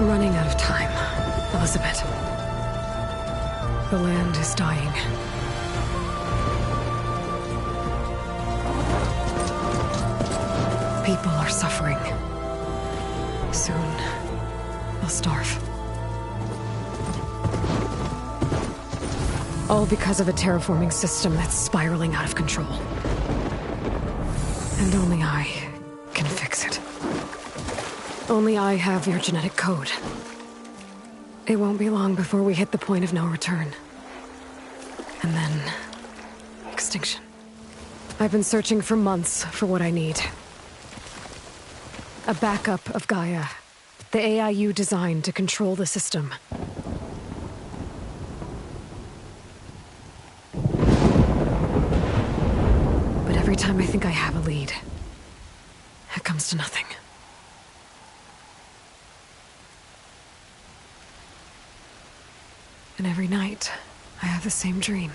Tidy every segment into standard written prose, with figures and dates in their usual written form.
I'm running out of time, Elizabeth. The land is dying. People are suffering. Soon, they'll starve. All because of a terraforming system that's spiraling out of control. And only I can fix it. Only I have your genetic code. It won't be long before we hit the point of no return. And then... extinction. I've been searching for months for what I need. A backup of Gaia. The AI you designed to control the system. But every time I think I have a lead, it comes to nothing. And every night, I have the same dream.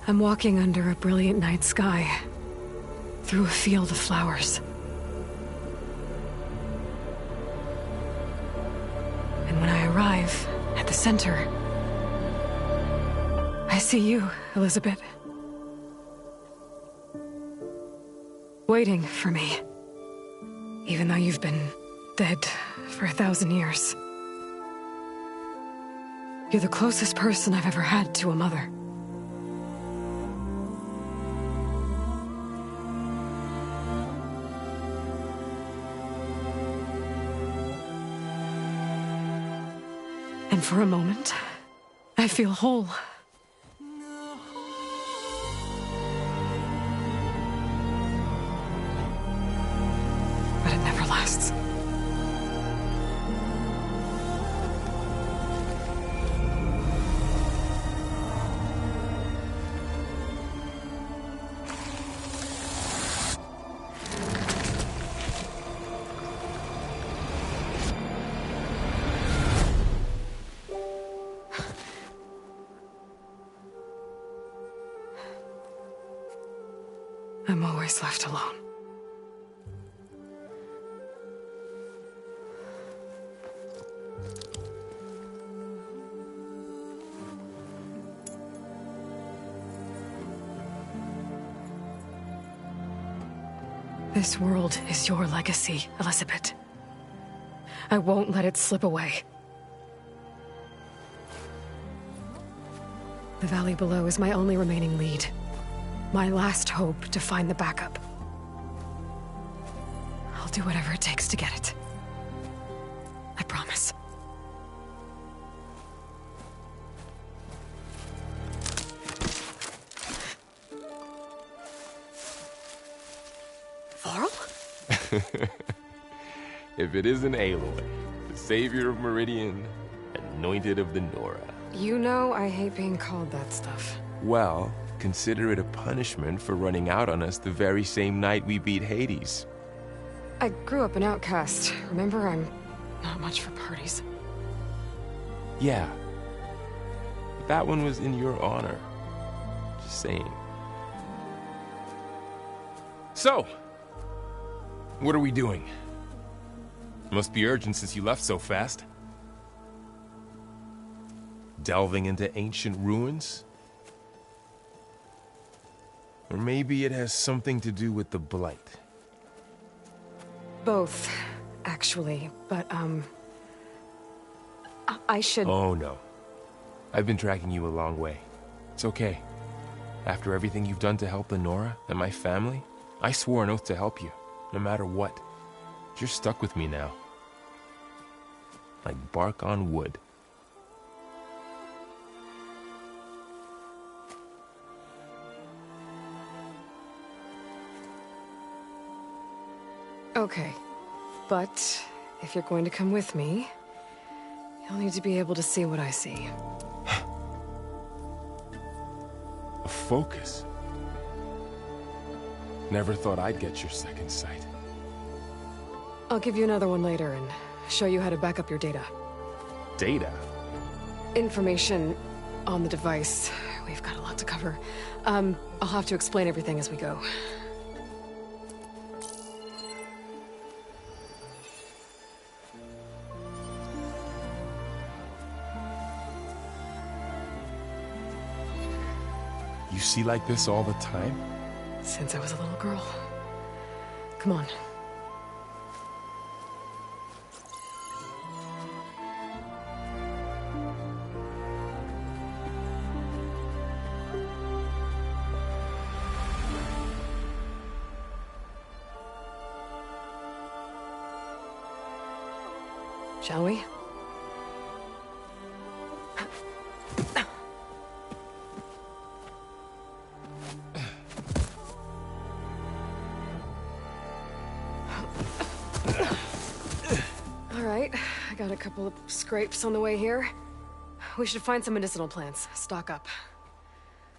I'm walking under a brilliant night sky, through a field of flowers. And when I arrive at the center, I see you, Elizabeth. Waiting for me. Even though you've been dead for 1,000 years. You're the closest person I've ever had to a mother. And for a moment, I feel whole. But it never lasts. I'm always left alone. This world is your legacy, Elizabeth. I won't let it slip away. The valley below is my only remaining lead. My last hope to find the backup. I'll do whatever it takes to get it. I promise. Varl? If it isn't Aloy, the savior of Meridian, anointed of the Nora. You know I hate being called that stuff. Well, consider it a punishment for running out on us the very same night we beat Hades. I grew up an outcast. Remember, I'm not much for parties. Yeah. But that one was in your honor. Just saying. So, what are we doing? Must be urgent since you left so fast. Delving into ancient ruins? Or maybe it has something to do with the Blight. Both, actually, but, I should... Oh, no. I've been tracking you a long way. It's okay. After everything you've done to help the Nora and my family, I swore an oath to help you, no matter what. You're stuck with me now. Like bark on wood. Okay, but if you're going to come with me, you'll need to be able to see what I see. A focus? Never thought I'd get your second sight. I'll give you another one later and show you how to back up your data. Data? Information on the device we've got a lot to cover. I'll have to explain everything as we go. You see like this all the time? Since I was a little girl. Come on. Shall we? All right, I got a couple of scrapes on the way here. We should find some medicinal plants, stock up.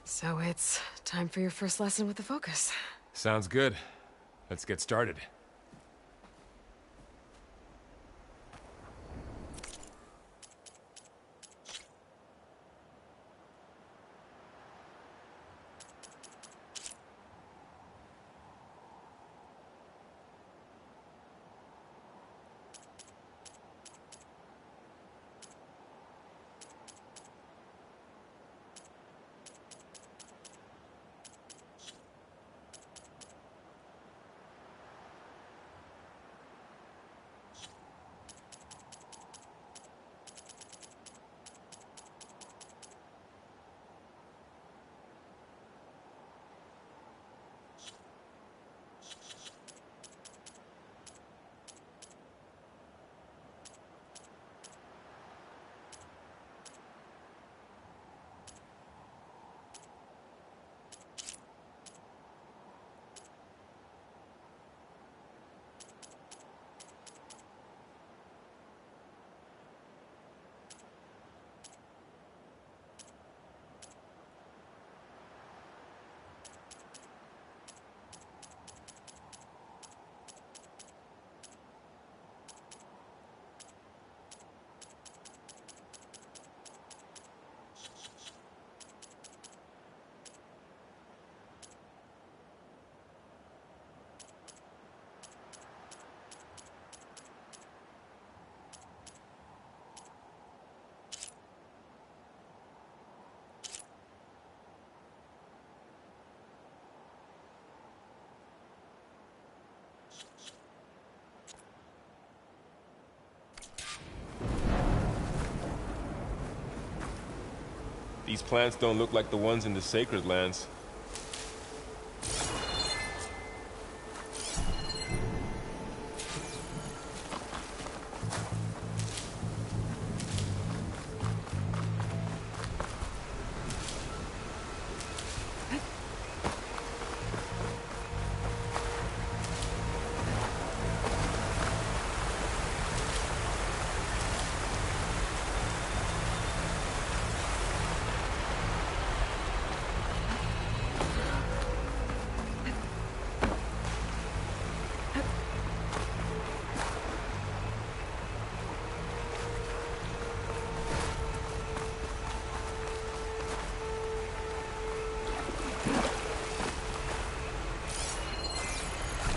So it's time for your first lesson with the Focus. Sounds good. Let's get started. These plants don't look like the ones in the Sacred Lands.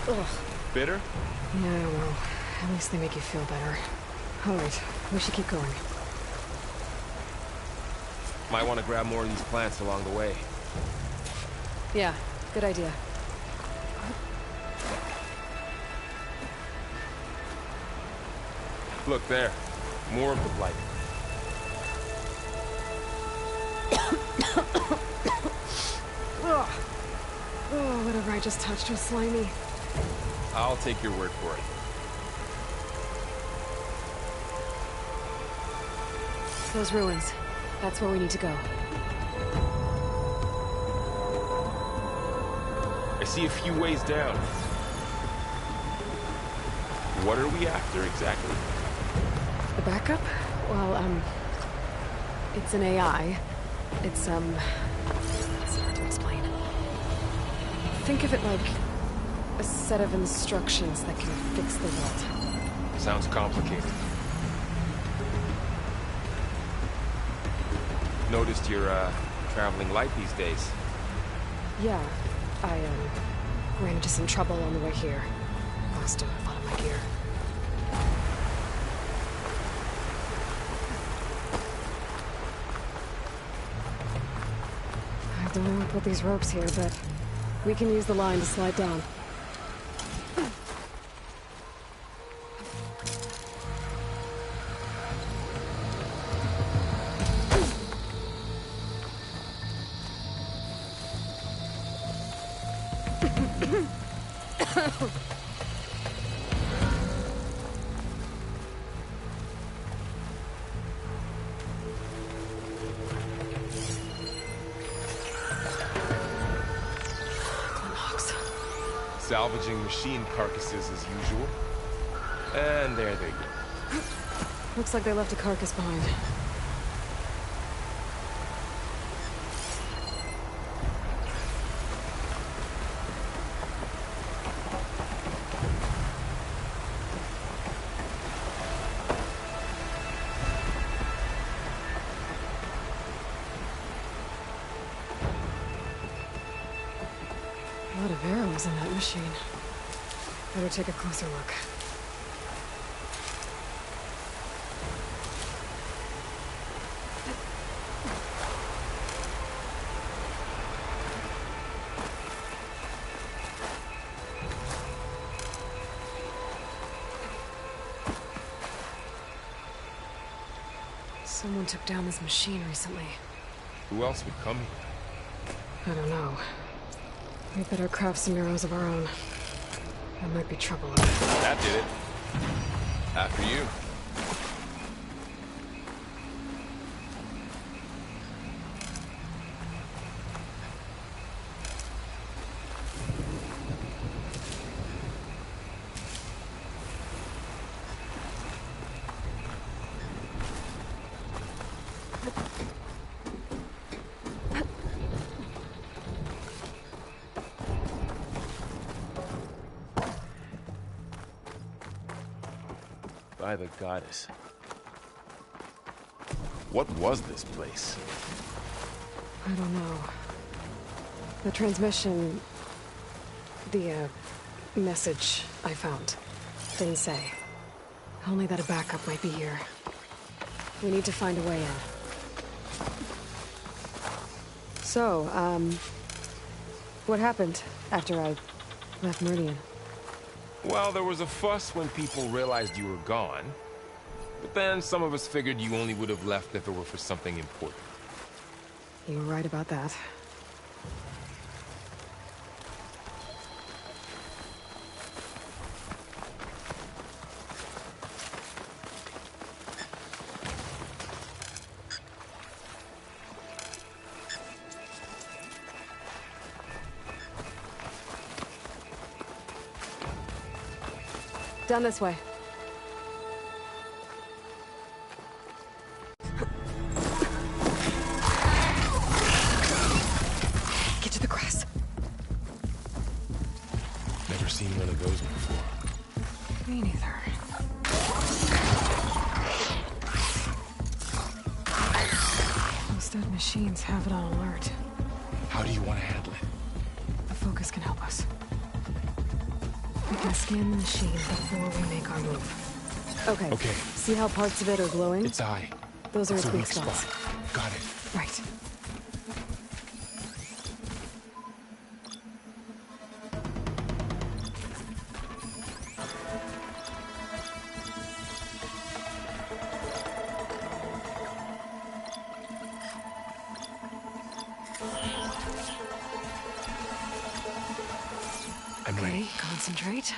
Ugh. Bitter? Yeah, well, at least they make you feel better. All right, we should keep going. Might want to grab more of these plants along the way. Yeah, good idea. Look there. More of the blight. Ugh. Oh, whatever I just touched was slimy. I'll take your word for it. Those ruins. That's where we need to go. I see a few ways down. What are we after exactly? The backup? Well, it's an AI. It's hard to explain. Think of it like a set of instructions that can fix the world. Sounds complicated. Noticed you're traveling light these days. Yeah, I, ran into some trouble on the way here. Lost a lot of my gear. I don't know who put these ropes here, but we can use the line to slide down. Salvaging machine carcasses as usual. And there they go. Looks like they left a carcass behind. A lot of arrows in that machine. Better take a closer look. Someone took down this machine recently. Who else would come here? I don't know. We better craft some arrows of our own. There might be trouble in it. That did it. After you. By the goddess. What was this place? I don't know. The transmission... The, message I found didn't say. Only that a backup might be here. We need to find a way in. So, what happened after I left Meridian? Well, there was a fuss when people realized you were gone. But then some of us figured you only would have left if it were for something important. You were right about that. Down this way. Get to the grass. Never seen one of those before. Me neither. Those dead machines have it on alert. How do you want to handle it? The focus can help us. We can scan the machine before we make our move. Okay. See how parts of it are glowing? Its eye. Those are It's its a weak weak spots. spot. Got it. Right. I'm ready. Concentrate.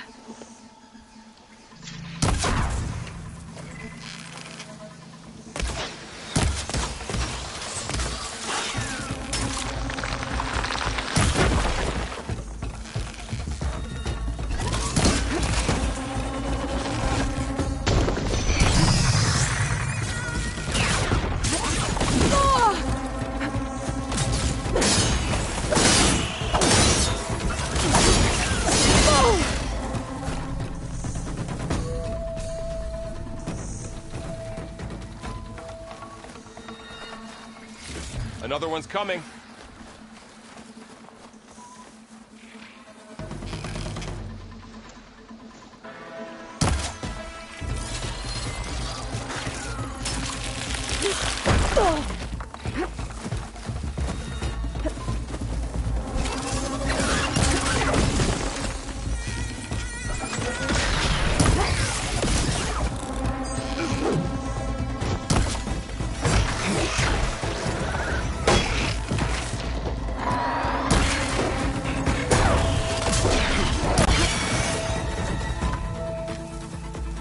Another one's coming.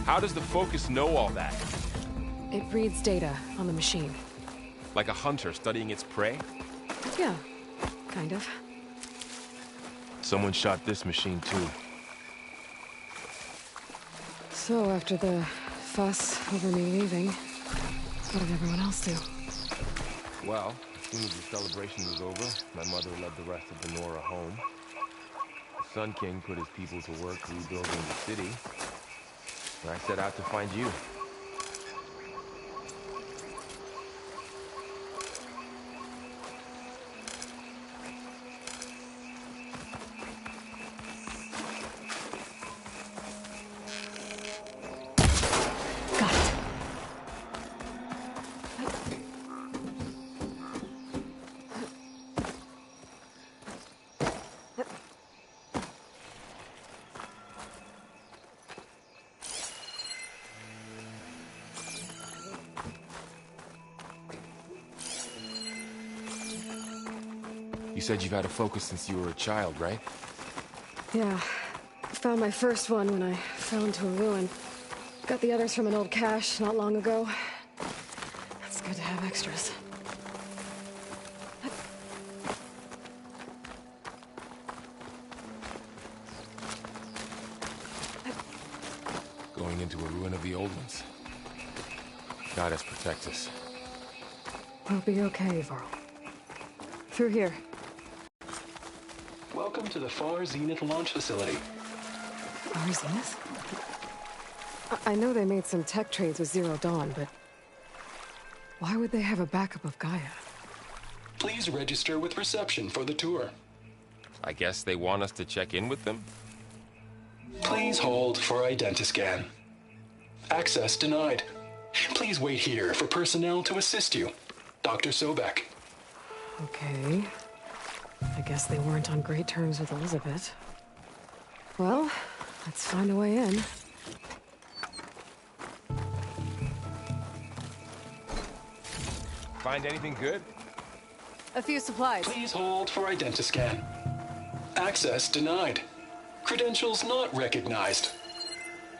How does the Focus know all that? It reads data on the machine. Like a hunter studying its prey? Yeah, kind of. Someone shot this machine too. So after the fuss over me leaving, what did everyone else do? Well, as soon as the celebration was over, my mother led the rest of the Nora home. The Sun King put his people to work rebuilding the city. And I set out to find you. Got it. You said you've had a Focus since you were a child, right? Yeah. Found my first one when I fell into a ruin. Got the others from an old cache not long ago. It's good to have extras. Going into a ruin of the old ones. God has protect us. We'll be okay, Varl. Through here. Welcome to the Far Zenith launch facility. Far Zenith? I know they made some tech trades with Zero Dawn, but why would they have a backup of Gaia? Please register with reception for the tour. I guess they want us to check in with them? Please hold for Identiscan. Access denied. Please wait here for personnel to assist you. Dr. Sobek. Okay. I guess they weren't on great terms with Elizabeth. Well, let's find a way in. Find anything good? A few supplies. Please hold for Identiscan. Access denied. Credentials not recognized.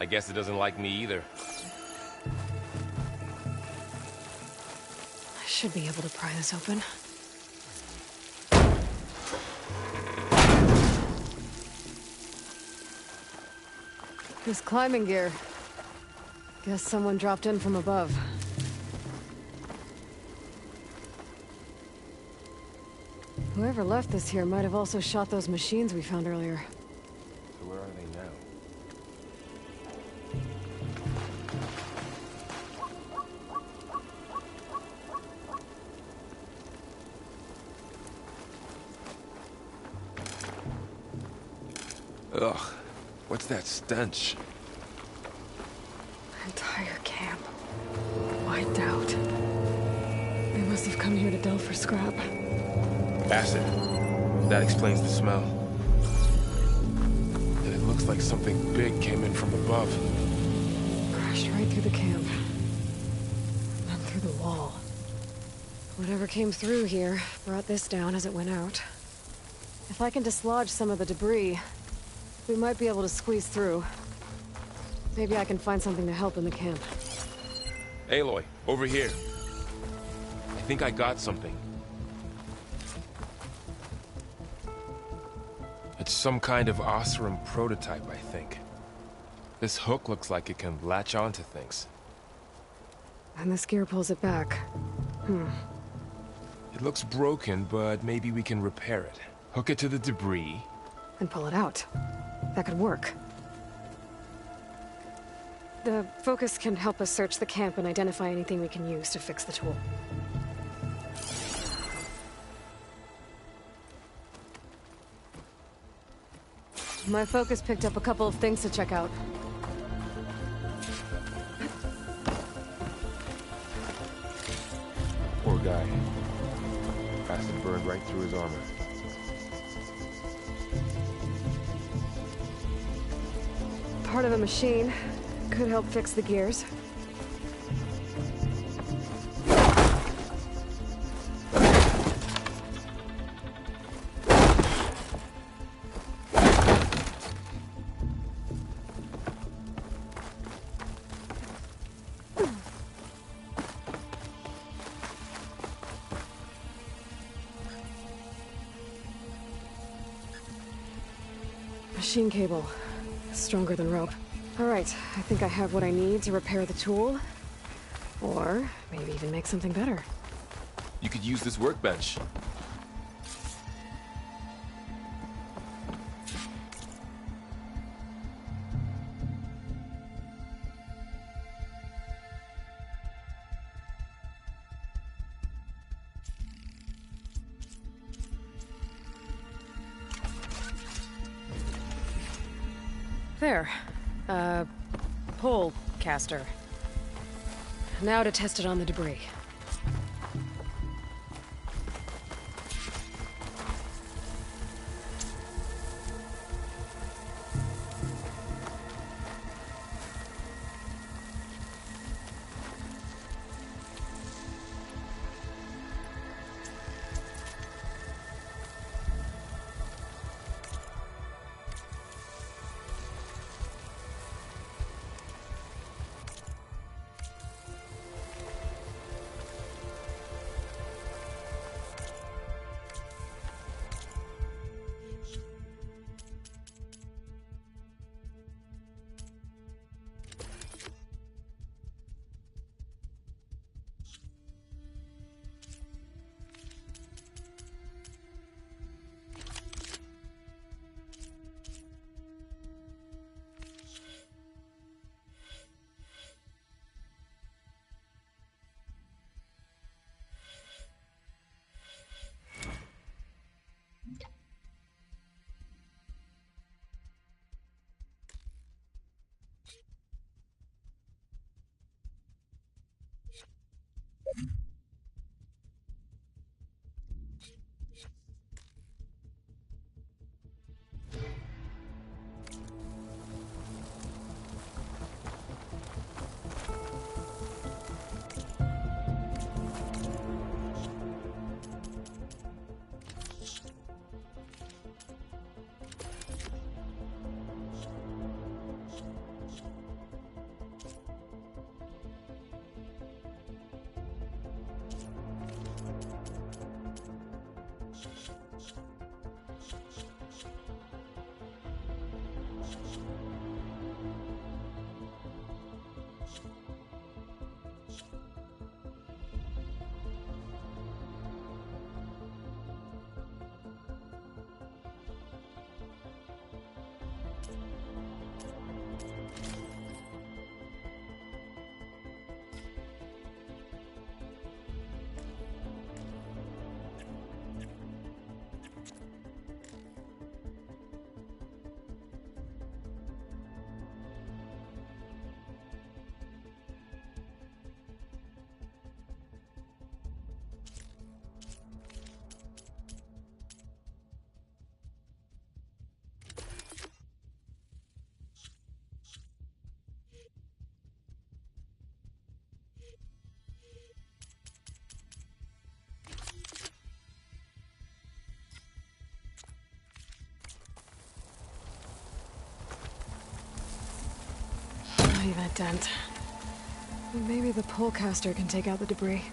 I guess it doesn't like me either. I should be able to pry this open. This climbing gear. Guess someone dropped in from above. Whoever left this here might have also shot those machines we found earlier. So where are they now? Ugh, what's that stench? Entire camp. Wiped out. They must have come here to delve for scrap. Acid. That explains the smell. And it looks like something big came in from above. Crashed right through the camp. Then through the wall. Whatever came through here brought this down as it went out. If I can dislodge some of the debris, we might be able to squeeze through. Maybe I can find something to help in the camp. Aloy, over here. I think I got something. It's some kind of Oseram prototype, I think. This hook looks like it can latch onto things. And this gear pulls it back. It looks broken, but maybe we can repair it. Hook it to the debris. And pull it out. That could work. The Focus can help us search the camp and identify anything we can use to fix the tool. My focus picked up a couple of things to check out. Poor guy. Acid burned right through his armor. Part of the machine. Could help fix the gears. Machine cable. Stronger than rope. Alright, I think I have what I need to repair the tool. Or maybe even make something better. You could use this workbench. There. Pole caster. Now to test it on the debris. Not even a dent. Maybe the polecaster can take out the debris.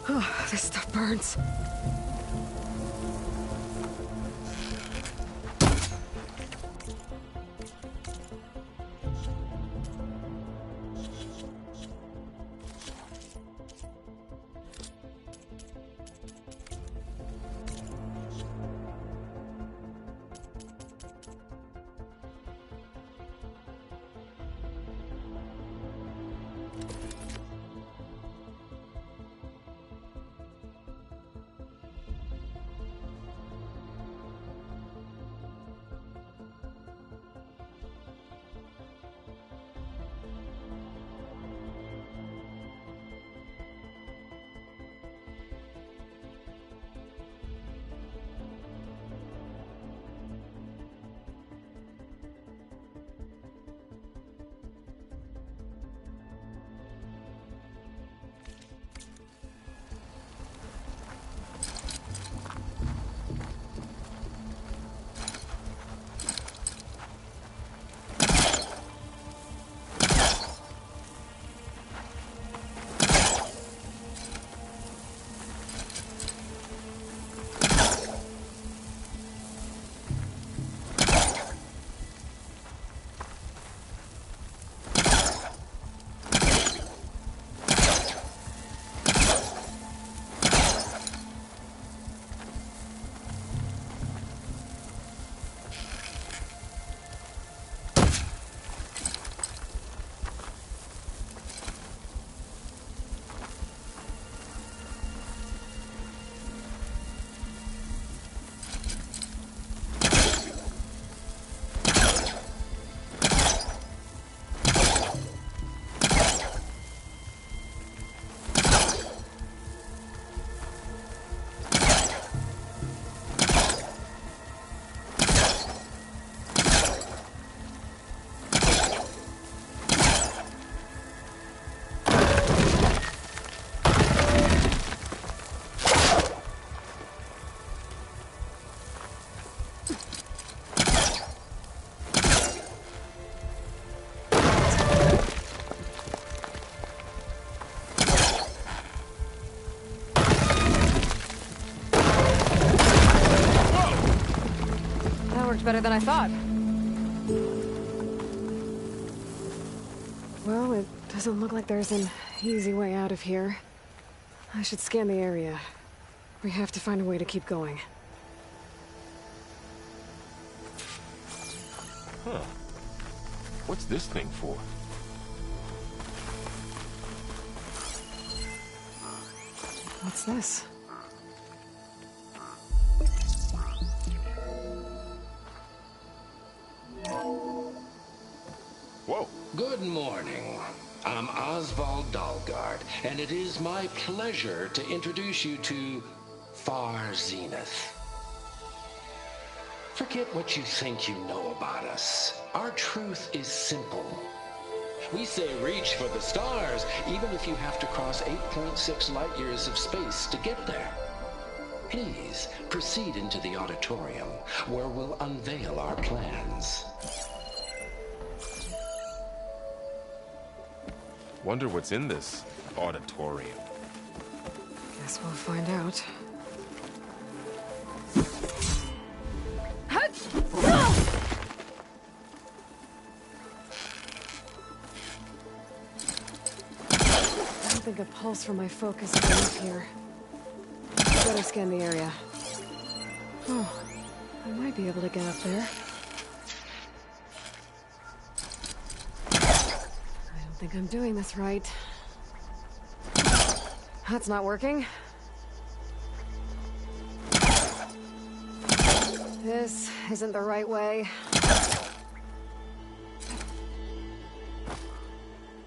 Oh, this stuff burns. Better than I thought. Well, it doesn't look like there's an easy way out of here. I should scan the area. We have to find a way to keep going. Huh. What's this thing for? What's this? Whoa. Good morning. I'm Oswald Dalgard, and it is my pleasure to introduce you to Far Zenith. Forget what you think you know about us. Our truth is simple. We say reach for the stars, even if you have to cross 8.6 light years of space to get there. Please proceed into the auditorium, where we'll unveil our plans. Wonder what's in this auditorium. Guess we'll find out. I don't think a pulse from my focus is enough here. Better scan the area. Oh, I might be able to get up there. I don't think I'm doing this right. That's not working. This isn't the right way.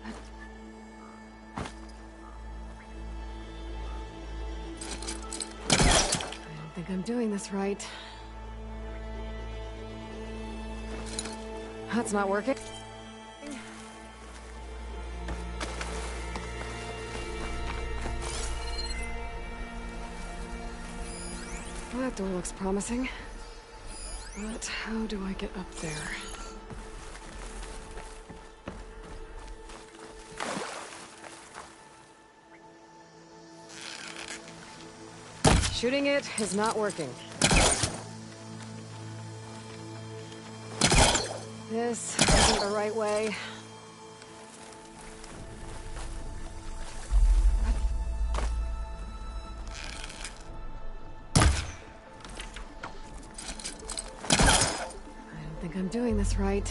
I don't think I'm doing this right. That's not working. Well, that door looks promising. But how do I get up there? Shooting it is not working. This isn't the right way. I don't think I'm doing this right.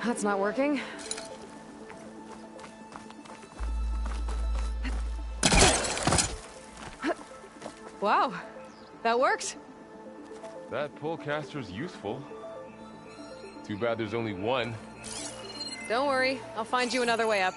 That's not working. Wow, that worked. That pullcaster's useful. Too bad there's only one. Don't worry, I'll find you another way up.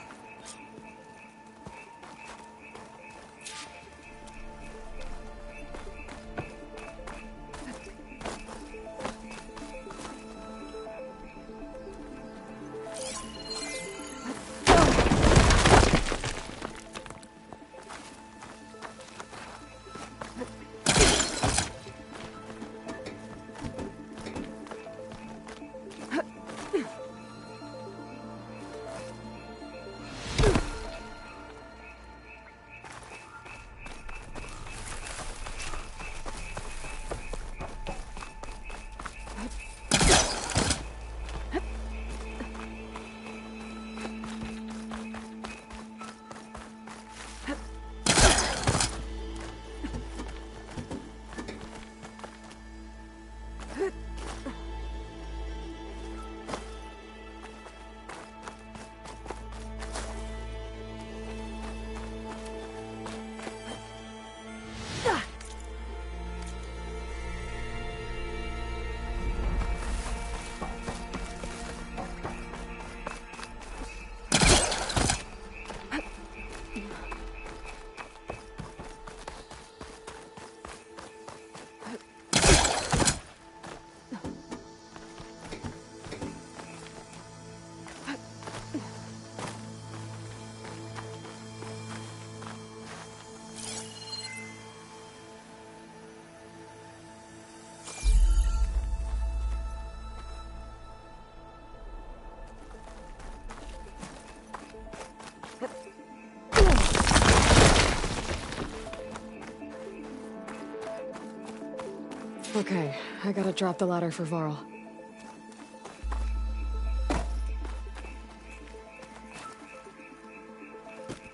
Okay, I gotta drop the ladder for Varl.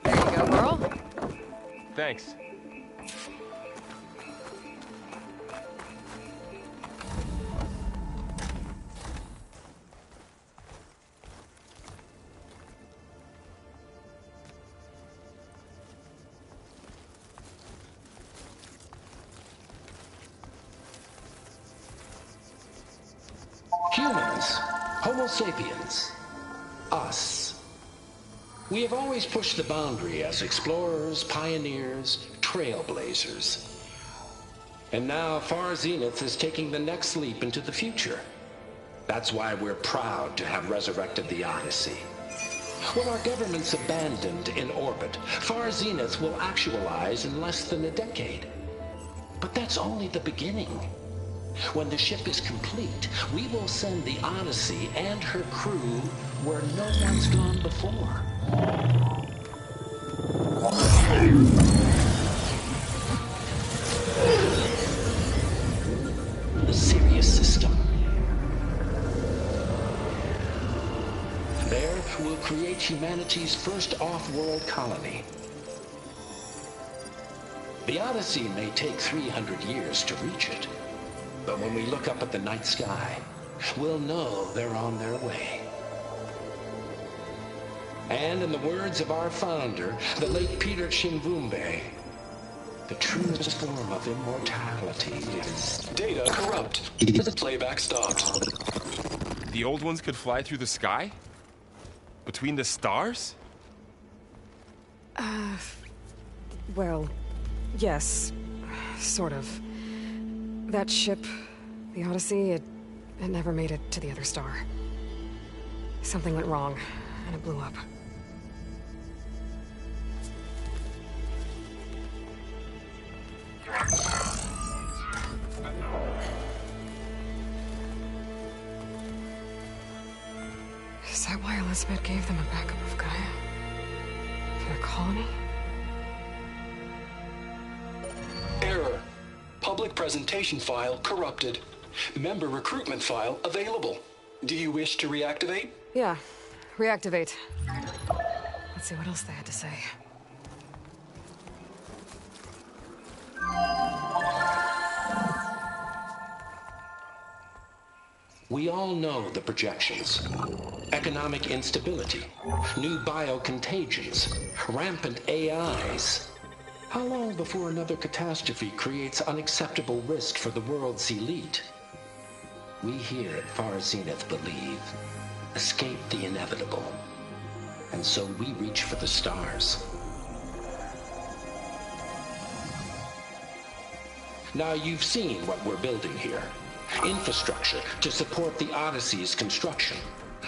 There you go, Varl. Thanks. Humans, Homo sapiens, us. We have always pushed the boundary as explorers, pioneers, trailblazers. And now Far Zenith is taking the next leap into the future. That's why we're proud to have resurrected the Odyssey. When our government's abandoned in orbit, Far Zenith will actualize in less than a decade. But that's only the beginning. When the ship is complete, we will send the Odyssey and her crew where no one's gone before. The Sirius system. There, we'll create humanity's first off-world colony. The Odyssey may take 300 years to reach it. But when we look up at the night sky, we'll know they're on their way. And in the words of our founder, the late Peter Chimvumbe, the truest form of immortality is... Data corrupt. Playback stopped. The old ones could fly through the sky? Between the stars? Well, yes. Sort of. That ship, the Odyssey, it never made it to the other star. Something went wrong, and it blew up. Is that why Elizabeth gave them a backup of Gaia? For their call? colony? Error. Public presentation file corrupted. Member recruitment file available. Do you wish to reactivate? Yeah. Reactivate. Let's see what else they had to say. We all know the projections. Economic instability, new biocontagions, rampant AIs. How long before another catastrophe creates unacceptable risk for the world's elite? We here at Far Zenith believe, escape the inevitable. And so we reach for the stars. Now you've seen what we're building here. Infrastructure to support the Odyssey's construction.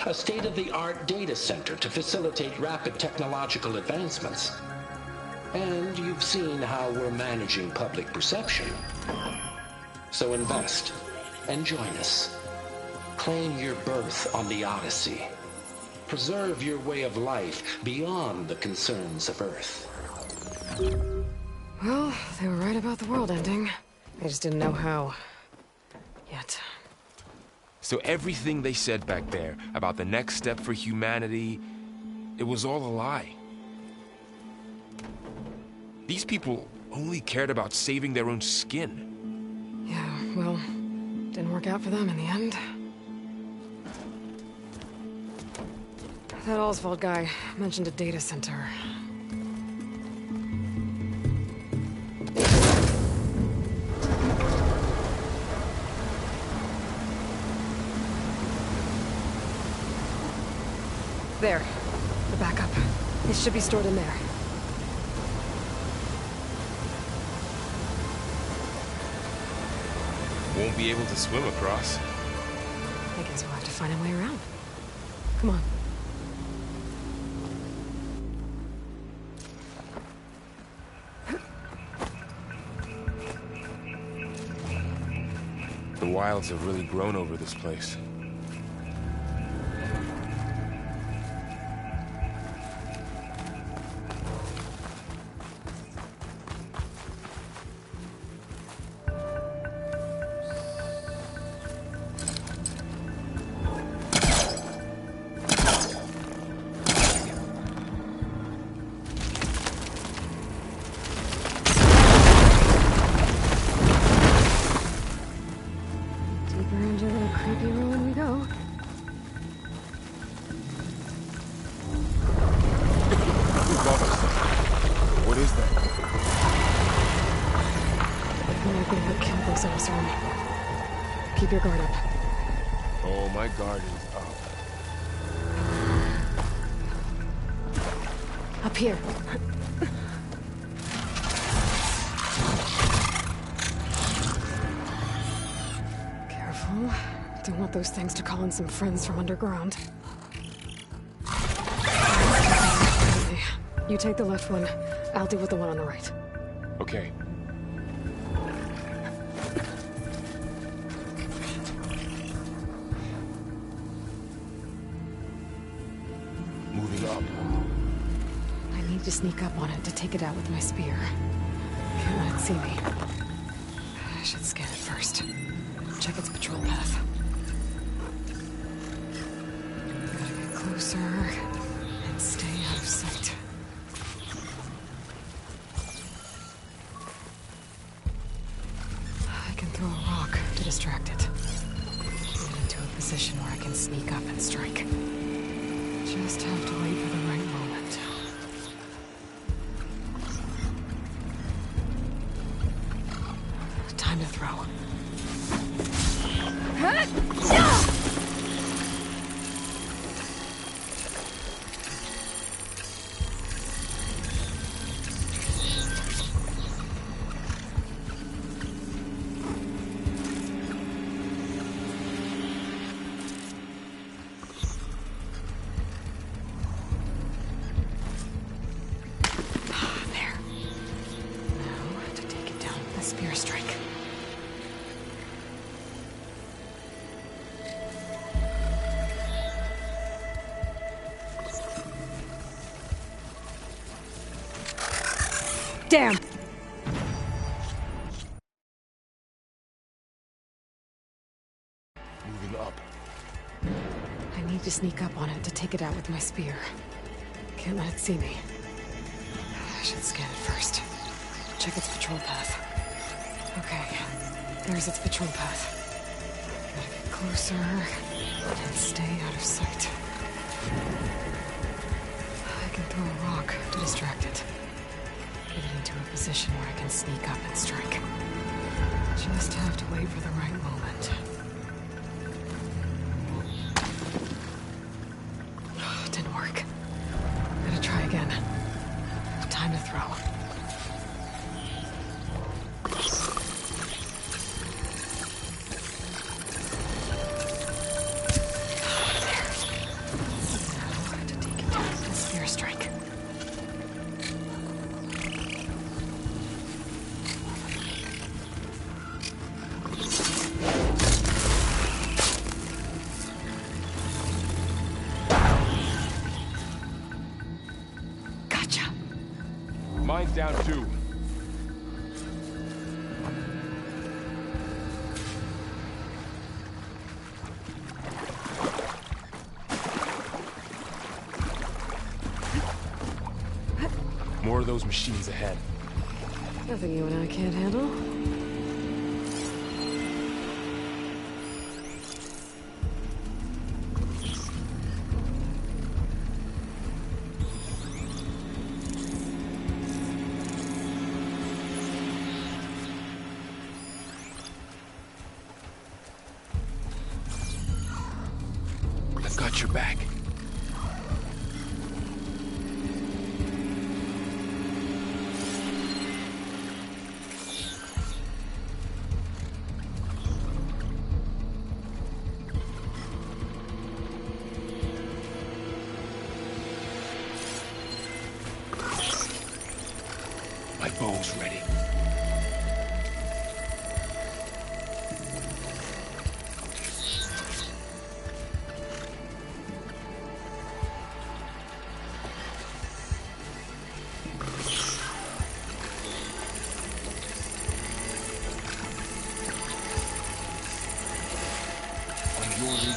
A state-of-the-art data center to facilitate rapid technological advancements. And you've seen how we're managing public perception. So invest and join us. Claim your berth on the Odyssey. Preserve your way of life beyond the concerns of Earth. Well, they were right about the world ending. They just didn't know how. Yet. So everything they said back there about the next step for humanity, it was all a lie. These people only cared about saving their own skin. Yeah, well, didn't work out for them in the end. That Oswald guy mentioned a data center. There. The backup. It should be stored in there. Won't be able to swim across. I guess we'll have to find a way around. Come on. The wilds have really grown over this place. Keep your guard up. Oh, my guard is up. Up here. Careful. Don't want those things to call in some friends from underground. You take the left one. I'll deal with the one on the right. Okay. I need to sneak up on it to take it out with my spear. Can't let it see me. I should scan it first. Check its patrol path. Gotta get closer and stay out of sight. I can throw a rock to distract it. Get into a position where I can sneak up and strike. Just have to wait for the right moment. Time to throw. Damn! Moving up. I need to sneak up on it to take it out with my spear. Can't let it see me. I should scan it first. Check its patrol path. Okay, there's its patrol path. Gotta get closer and stay out of sight. I can throw a rock to distract it. Get it into a position where I can sneak up and strike. Just have to wait for the right moment. Didn't work. Gotta try again. Time to throw. Mine's down too. More of those machines ahead. Nothing you and I can't handle. I've got your back. My bow's ready. On your lead.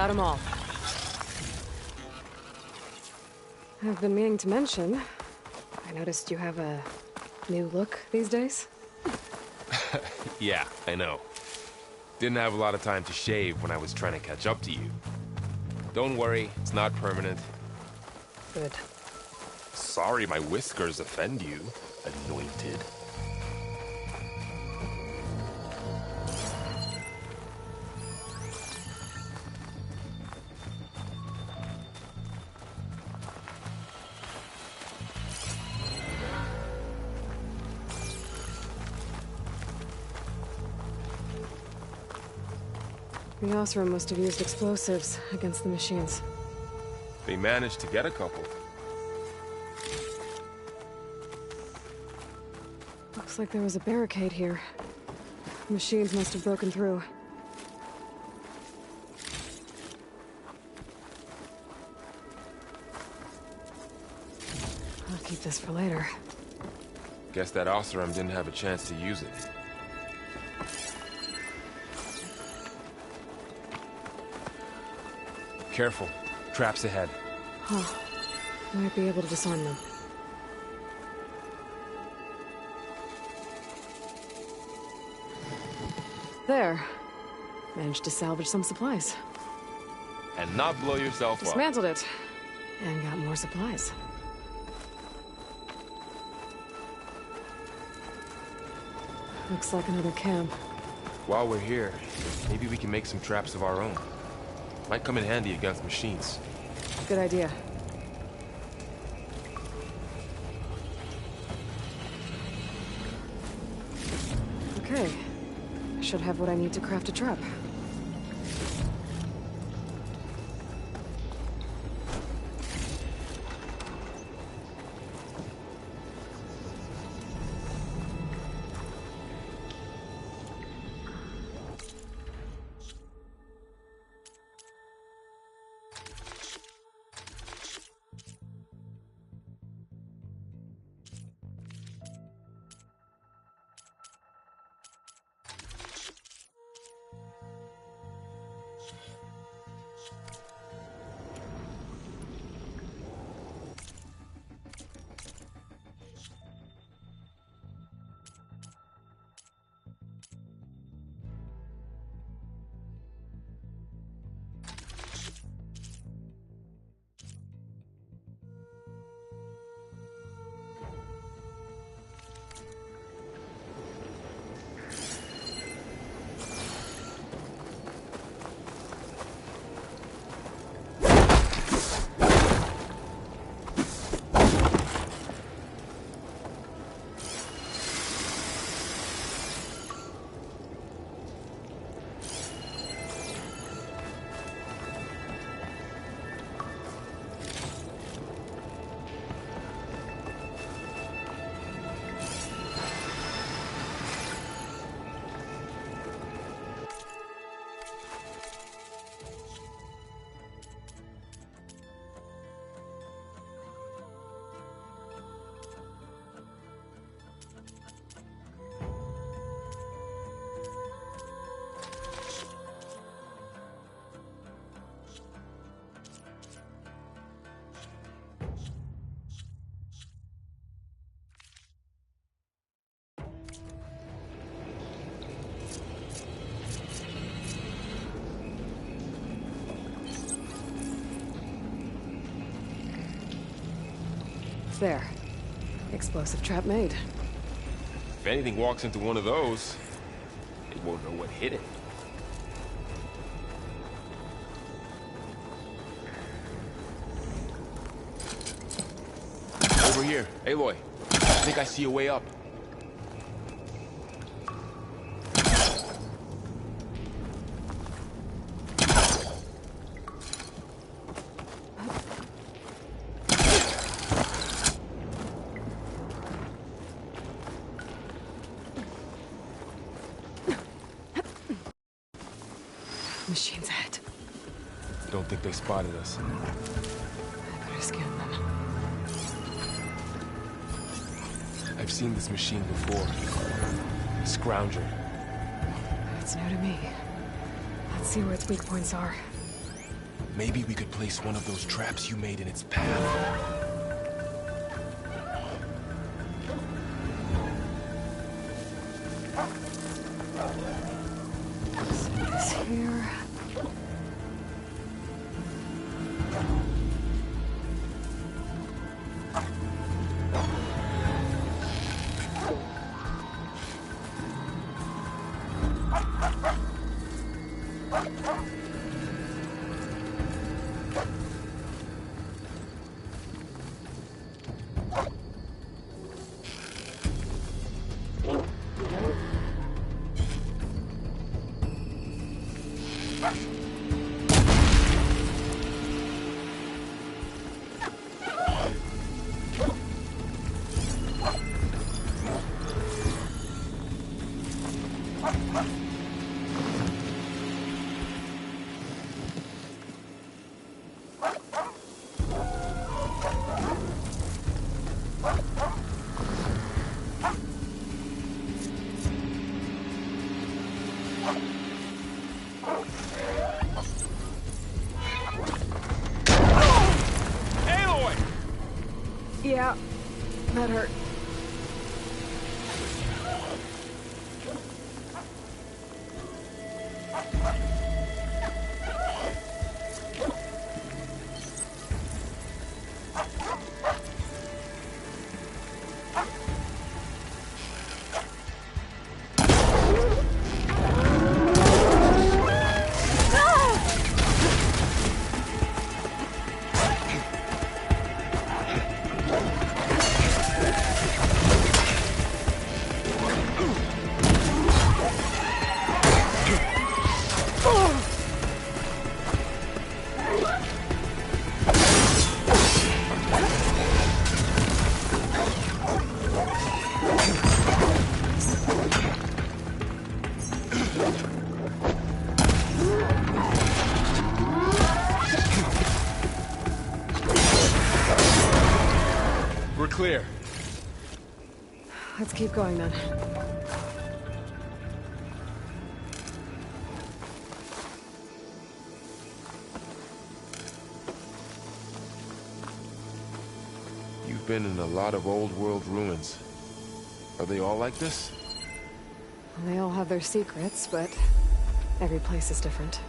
Got them all. I've been meaning to mention, I noticed you have a new look these days. Yeah, I know. Didn't have a lot of time to shave when I was trying to catch up to you. Don't worry, it's not permanent. Good. Sorry my whiskers offend you, anointed. The Osram must have used explosives against the machines. They managed to get a couple. Looks like there was a barricade here. The machines must have broken through. I'll keep this for later. Guess that Osram didn't have a chance to use it. Careful. Traps ahead. Huh. Might be able to disarm them. There. Managed to salvage some supplies. And not blow yourself up. Dismantled it. And got more supplies. Looks like another camp. While we're here, maybe we can make some traps of our own. Might come in handy against machines. Good idea. Okay. I should have what I need to craft a trap. There. Explosive trap made. If anything walks into one of those, it won't know what hit it. Over here. Aloy, I think I see a way up. Machines ahead. Don't think they spotted us. I better scan them. I've seen this machine before. Scrounger. It's new to me. Let's see where its weak points are. Maybe we could place one of those traps you made in its path. This here. Yeah, that hurt. We're clear. Let's keep going then. You've been in a lot of old world ruins. Are they all like this? They all have their secrets, but every place is different.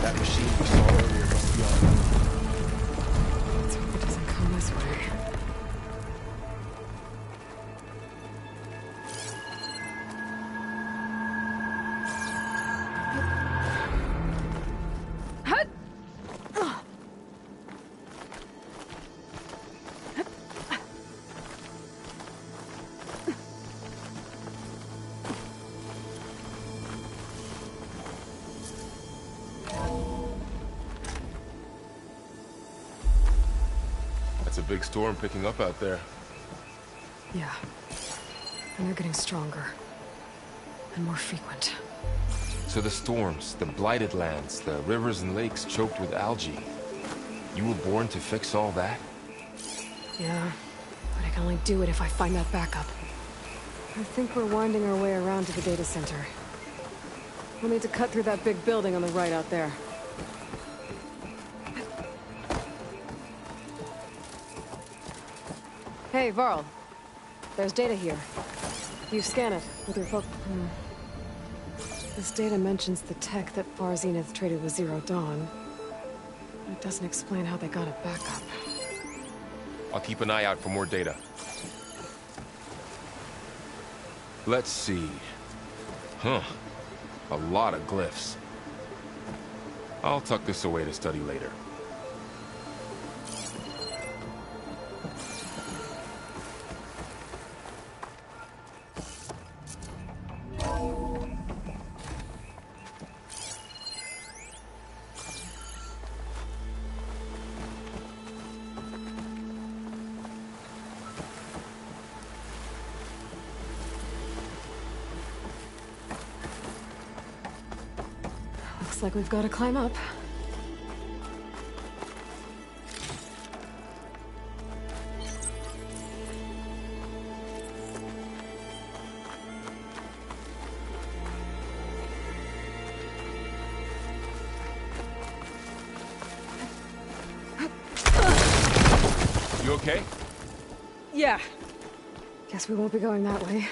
That machine we saw earlier must be on. Let's hope it doesn't come this way. It's a big storm picking up out there. Yeah. And they're getting stronger. And more frequent. So the storms, the blighted lands, the rivers and lakes choked with algae. You were born to fix all that? Yeah. But I can only do it if I find that backup. I think we're winding our way around to the data center. We'll need to cut through that big building on the right out there. Hey, Varl. There's data here. You scan it with your This data mentions the tech that Far Zenith traded with Zero Dawn. It doesn't explain how they got it back up. I'll keep an eye out for more data. Let's see. Huh. A lot of glyphs. I'll tuck this away to study later. Looks like we've got to climb up. You okay? Yeah. Guess we won't be going that way.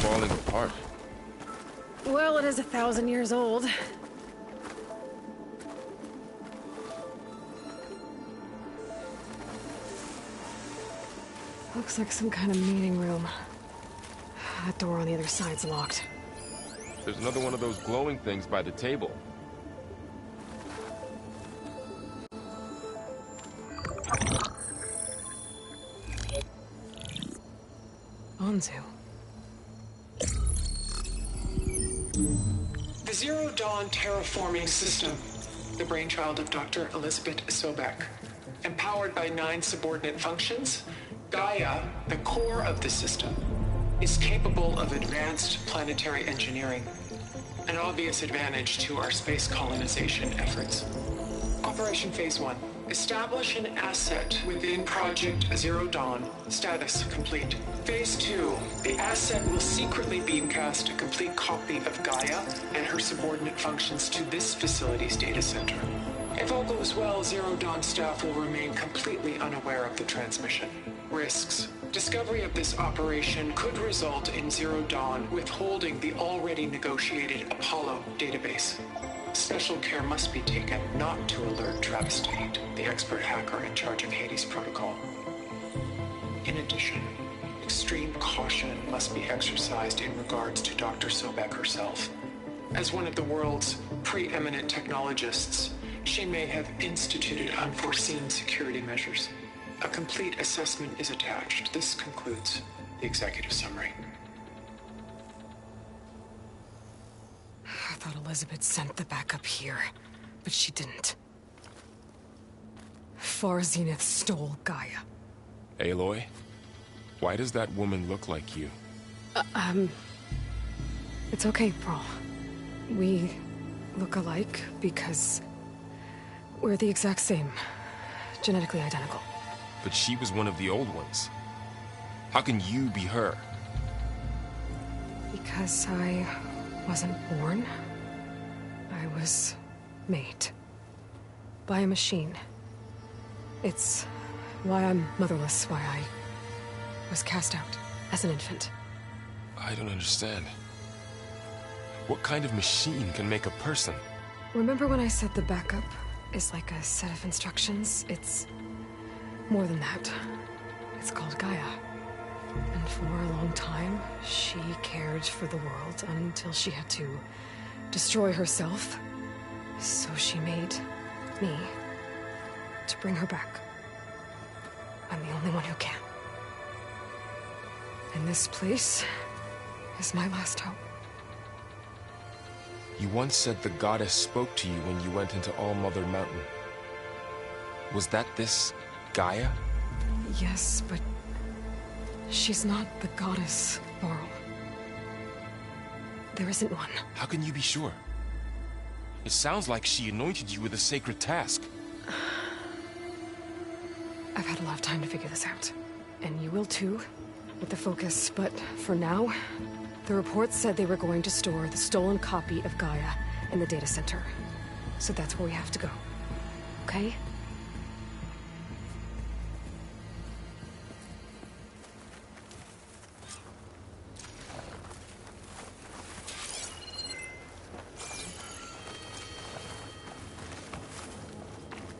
Falling apart. Well, it is 1,000 years old. Looks like some kind of meeting room. That door on the other side's locked. There's another one of those glowing things by the table. Anzu. The Zero Dawn terraforming system, the brainchild of Dr. Elizabeth Sobek. Empowered by 9 subordinate functions, Gaia, the core of the system, is capable of advanced planetary engineering, an obvious advantage to our space colonization efforts. Operation Phase 1. Establish an asset within Project Zero Dawn. Status complete. Phase 2. The asset will secretly beamcast a complete copy of Gaia and her subordinate functions to this facility's data center. If all goes well, Zero Dawn staff will remain completely unaware of the transmission. Risks. Discovery of this operation could result in Zero Dawn withholding the already negotiated Apollo database. Special care must be taken not to alert Travis Tate, the expert hacker in charge of Hades Protocol. In addition, extreme caution must be exercised in regards to Dr. Sobek herself. As one of the world's preeminent technologists, she may have instituted unforeseen security measures. A complete assessment is attached. This concludes the executive summary. I thought Elizabeth sent the backup here, but she didn't. Far Zenith stole Gaia. Aloy? Why does that woman look like you? It's okay, Pearl. We look alike because we're the exact same. Genetically identical. But she was one of the old ones. How can you be her? Because I wasn't born. I was made. By a machine. It's why I'm motherless, why I was cast out as an infant. I don't understand. What kind of machine can make a person? Remember when I said the backup is like a set of instructions? It's more than that. It's called Gaia. And for a long time, she cared for the world until she had to destroy herself. So she made me to bring her back. I'm the only one who can. And this place is my last hope. You once said the goddess spoke to you when you went into All Mother Mountain. Was that this Gaia? Yes, but she's not the goddess, Varl. There isn't one. How can you be sure? It sounds like she anointed you with a sacred task. I've had a lot of time to figure this out. And you will too, with the focus. But for now, the reports said they were going to store the stolen copy of Gaia in the data center. So that's where we have to go. Okay?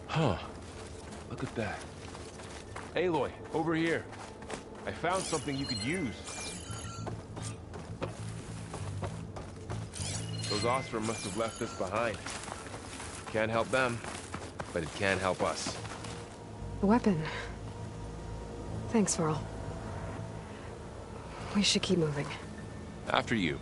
Huh. Look at that. Aloy, over here. I found something you could use. Those Ostrom must have left this behind. Can't help them, but it can help us. A weapon. Thanks, Varl. We should keep moving. After you.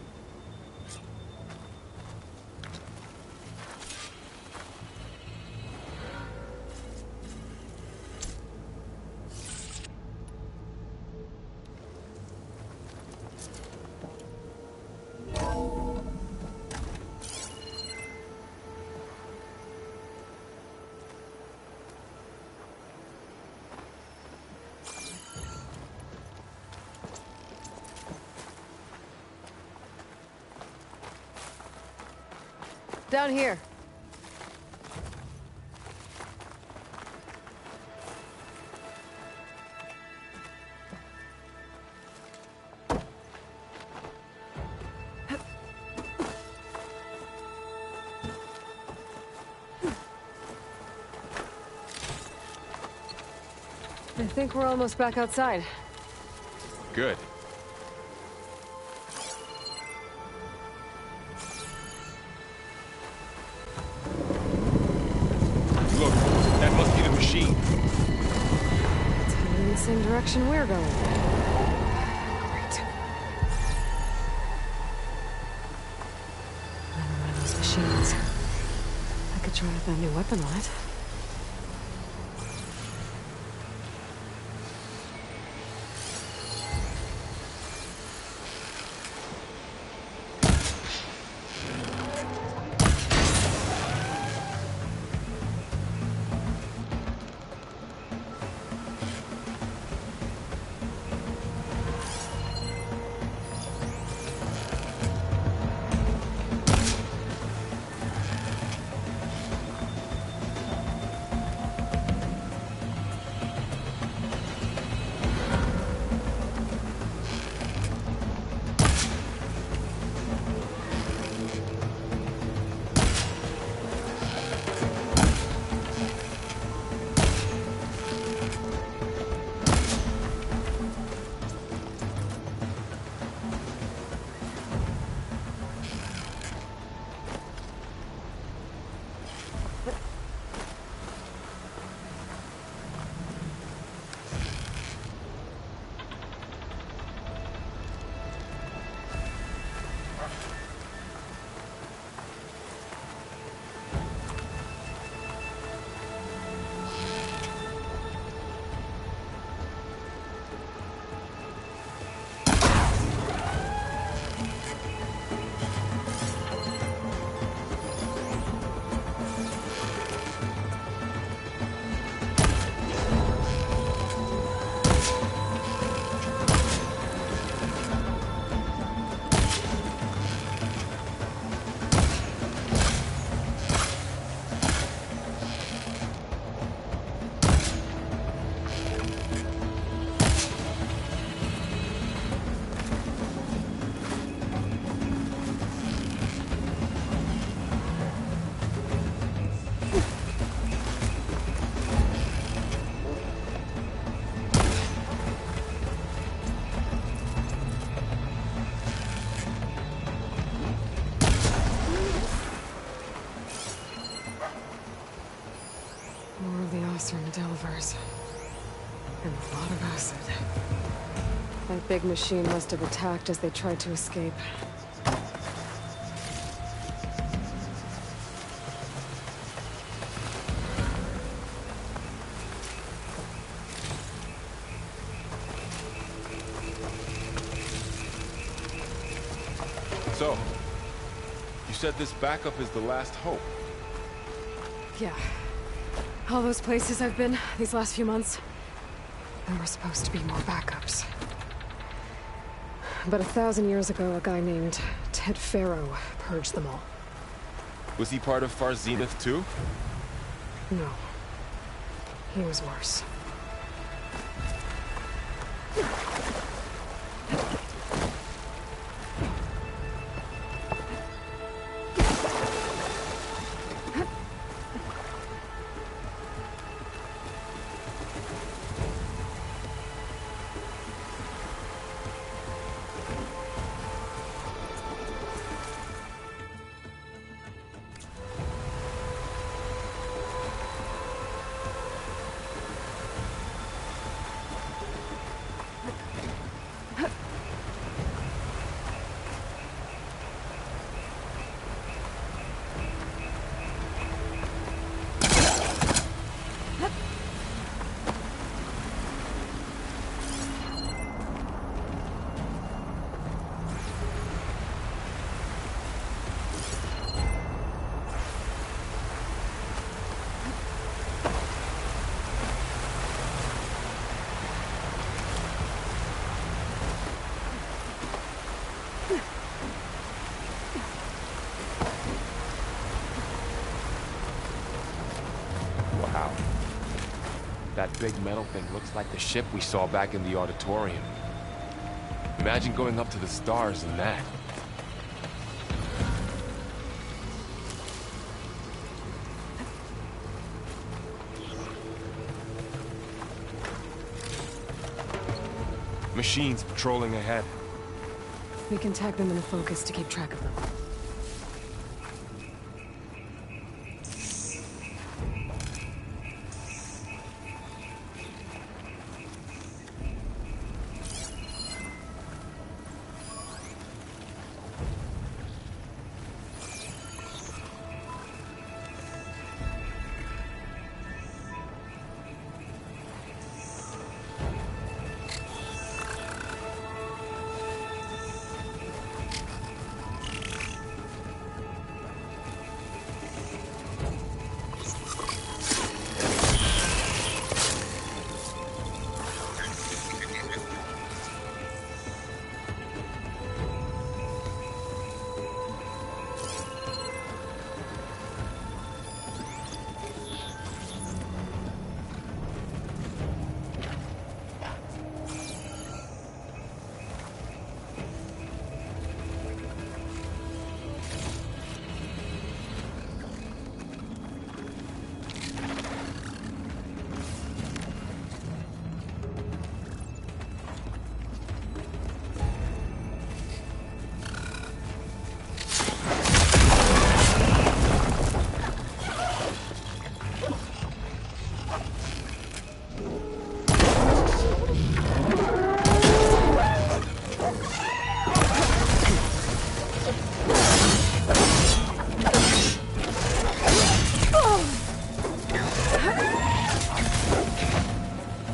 Down here. I think we're almost back outside. Good. Look, that must be the machine. It's heading in the same direction we're going. Great. Another one of those machines. I could try out that new weapon on it. Delvers. And a lot of acid. That big machine must have attacked as they tried to escape. So, You said this backup is the last hope. Yeah. All those places I've been these last few months, there were supposed to be more backups. But 1,000 years ago, a guy named Ted Faro purged them all. Was he part of Far Zenith too? No. He was worse. Wow. That big metal thing looks like the ship we saw back in the auditorium. Imagine going up to the stars in that. Machines patrolling ahead. We can tag them in the focus to keep track of them.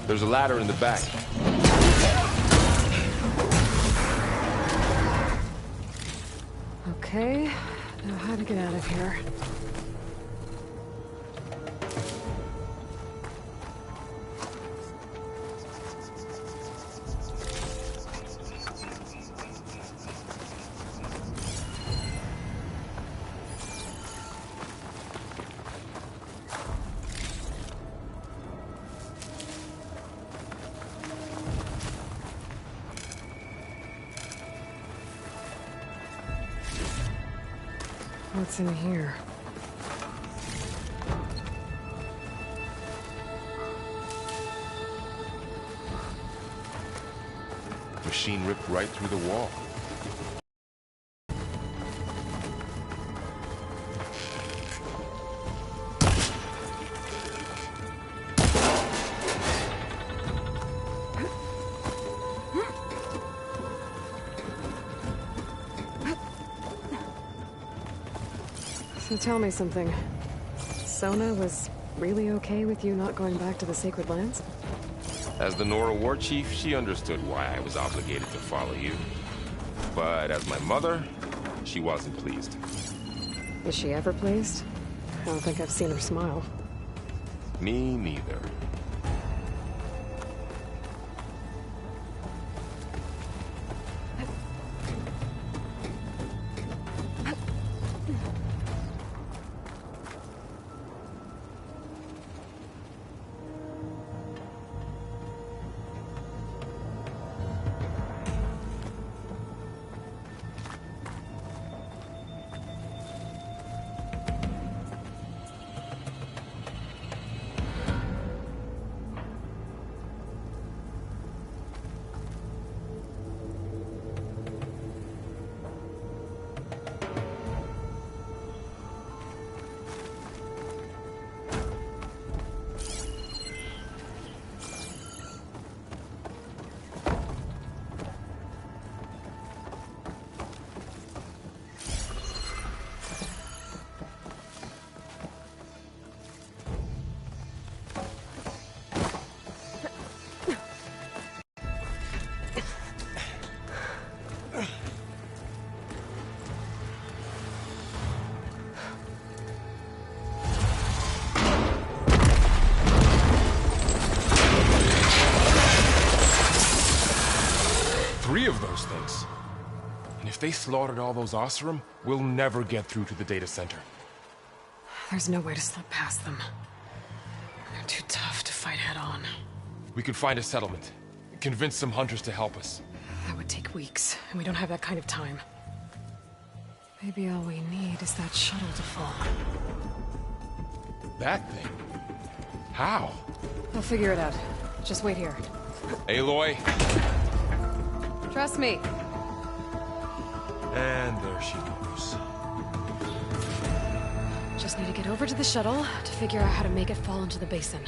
There's a ladder in the back. Okay, now how to get out of here. What's in here? Machine ripped right through the wall. So tell me something. Sona was really okay with you not going back to the Sacred Lands? As the Nora war chief, she understood why I was obligated to follow you. But as my mother, she wasn't pleased. Is she ever pleased? I don't think I've seen her smile. Me neither. Three of those things. And if they slaughtered all those Oseram, we'll never get through to the data center. There's no way to slip past them. They're too tough to fight head-on. We could find a settlement. Convince some hunters to help us. That would take weeks, and we don't have that kind of time. Maybe all we need is that shuttle to fall. That thing? How? I'll figure it out. Just wait here. Aloy. Trust me. And there she goes. Just need to get over to the shuttle to figure out how to make it fall into the basin.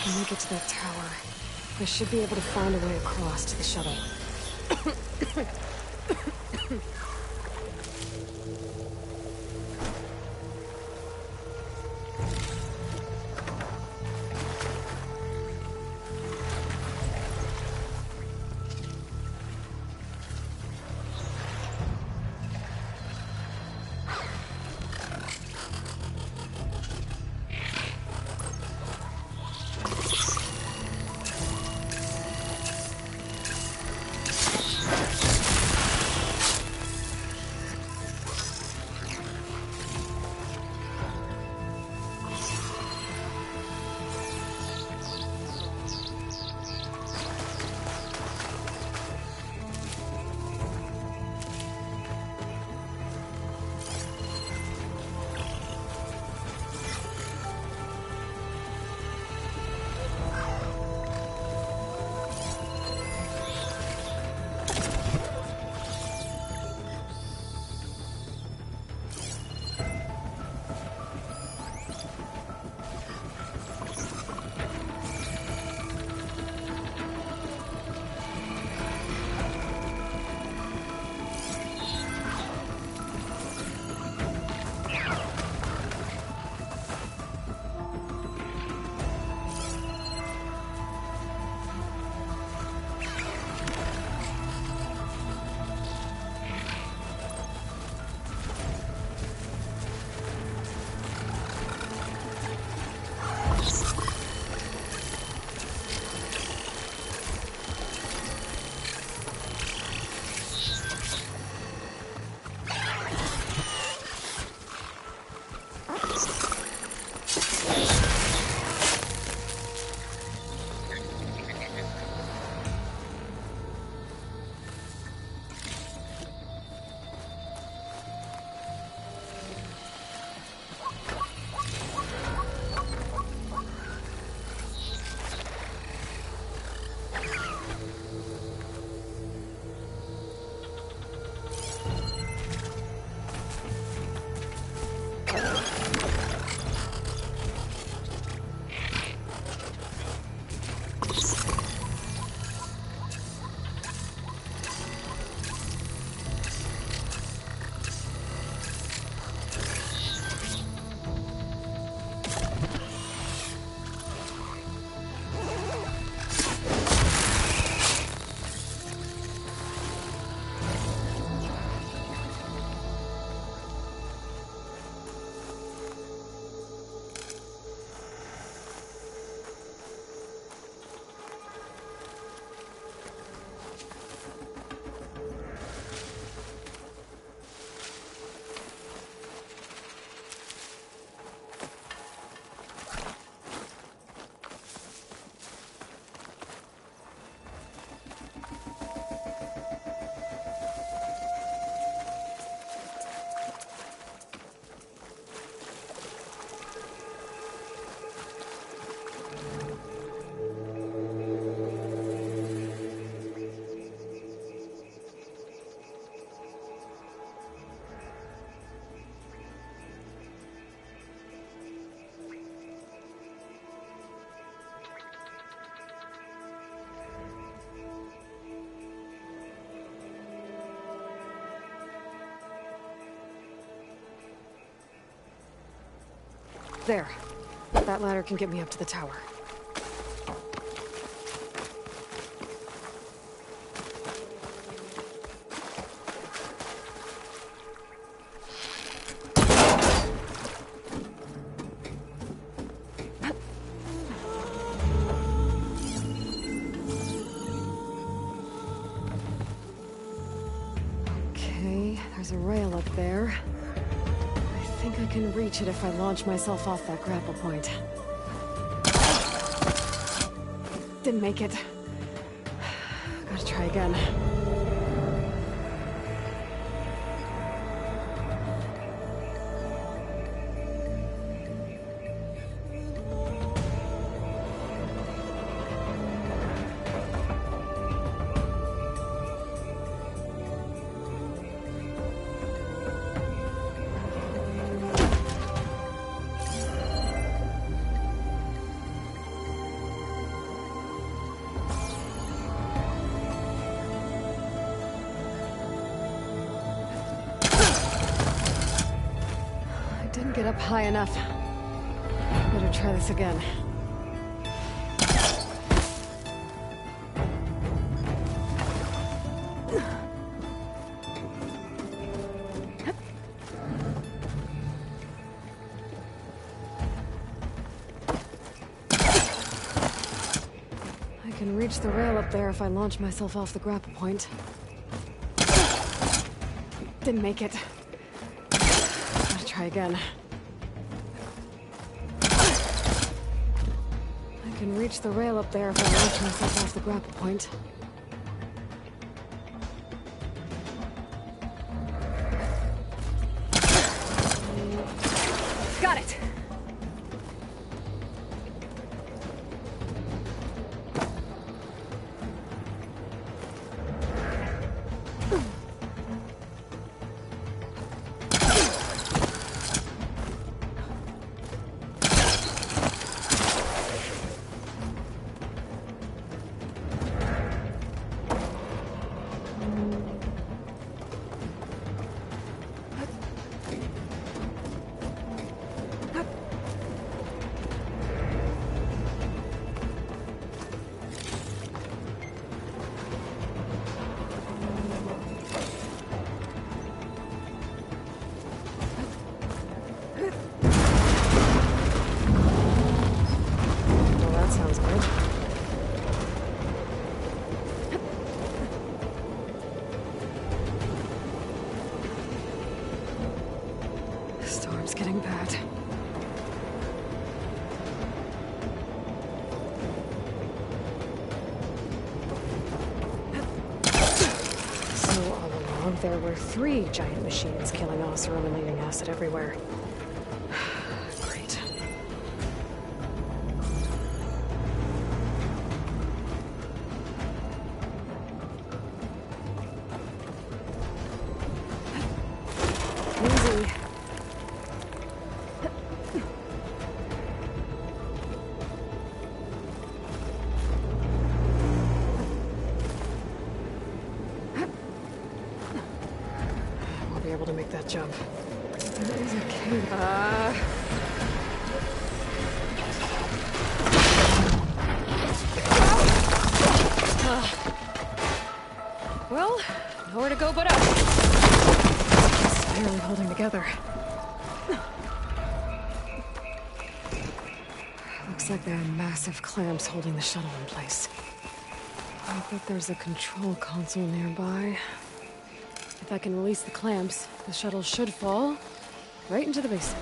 When we get to that tower, I should be able to find a way across to the shuttle. There. That ladder can get me up to the tower. Okay, there's a rail up there. I think I can reach it if I launch myself off that grapple point. Didn't make it. Gotta try again. Didn't get up high enough. Better try this again. I can reach the rail up there if I launch myself off the grapple point. Didn't make it. Try again. I can reach the rail up there if I launch myself off the grapple point. Got it! Storm's getting bad. So all along, there were 3 giant machines killing Oseram and leaving acid everywhere. Great. Easy. Be able to make that jump. There is a cave. Well, nowhere to go but up. It's barely holding together. Looks like there are massive clamps holding the shuttle in place. I bet there's a control console nearby. If I can release the clamps, the shuttle should fall right into the basin.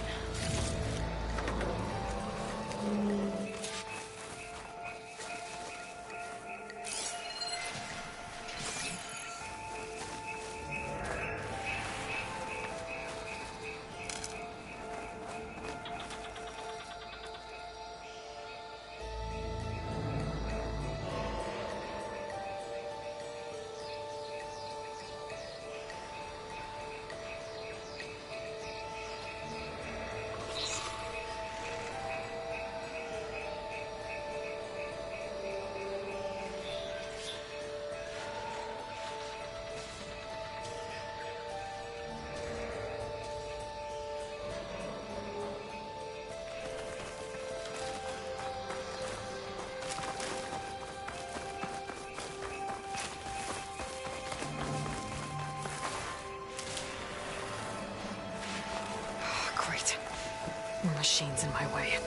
More machines in my way.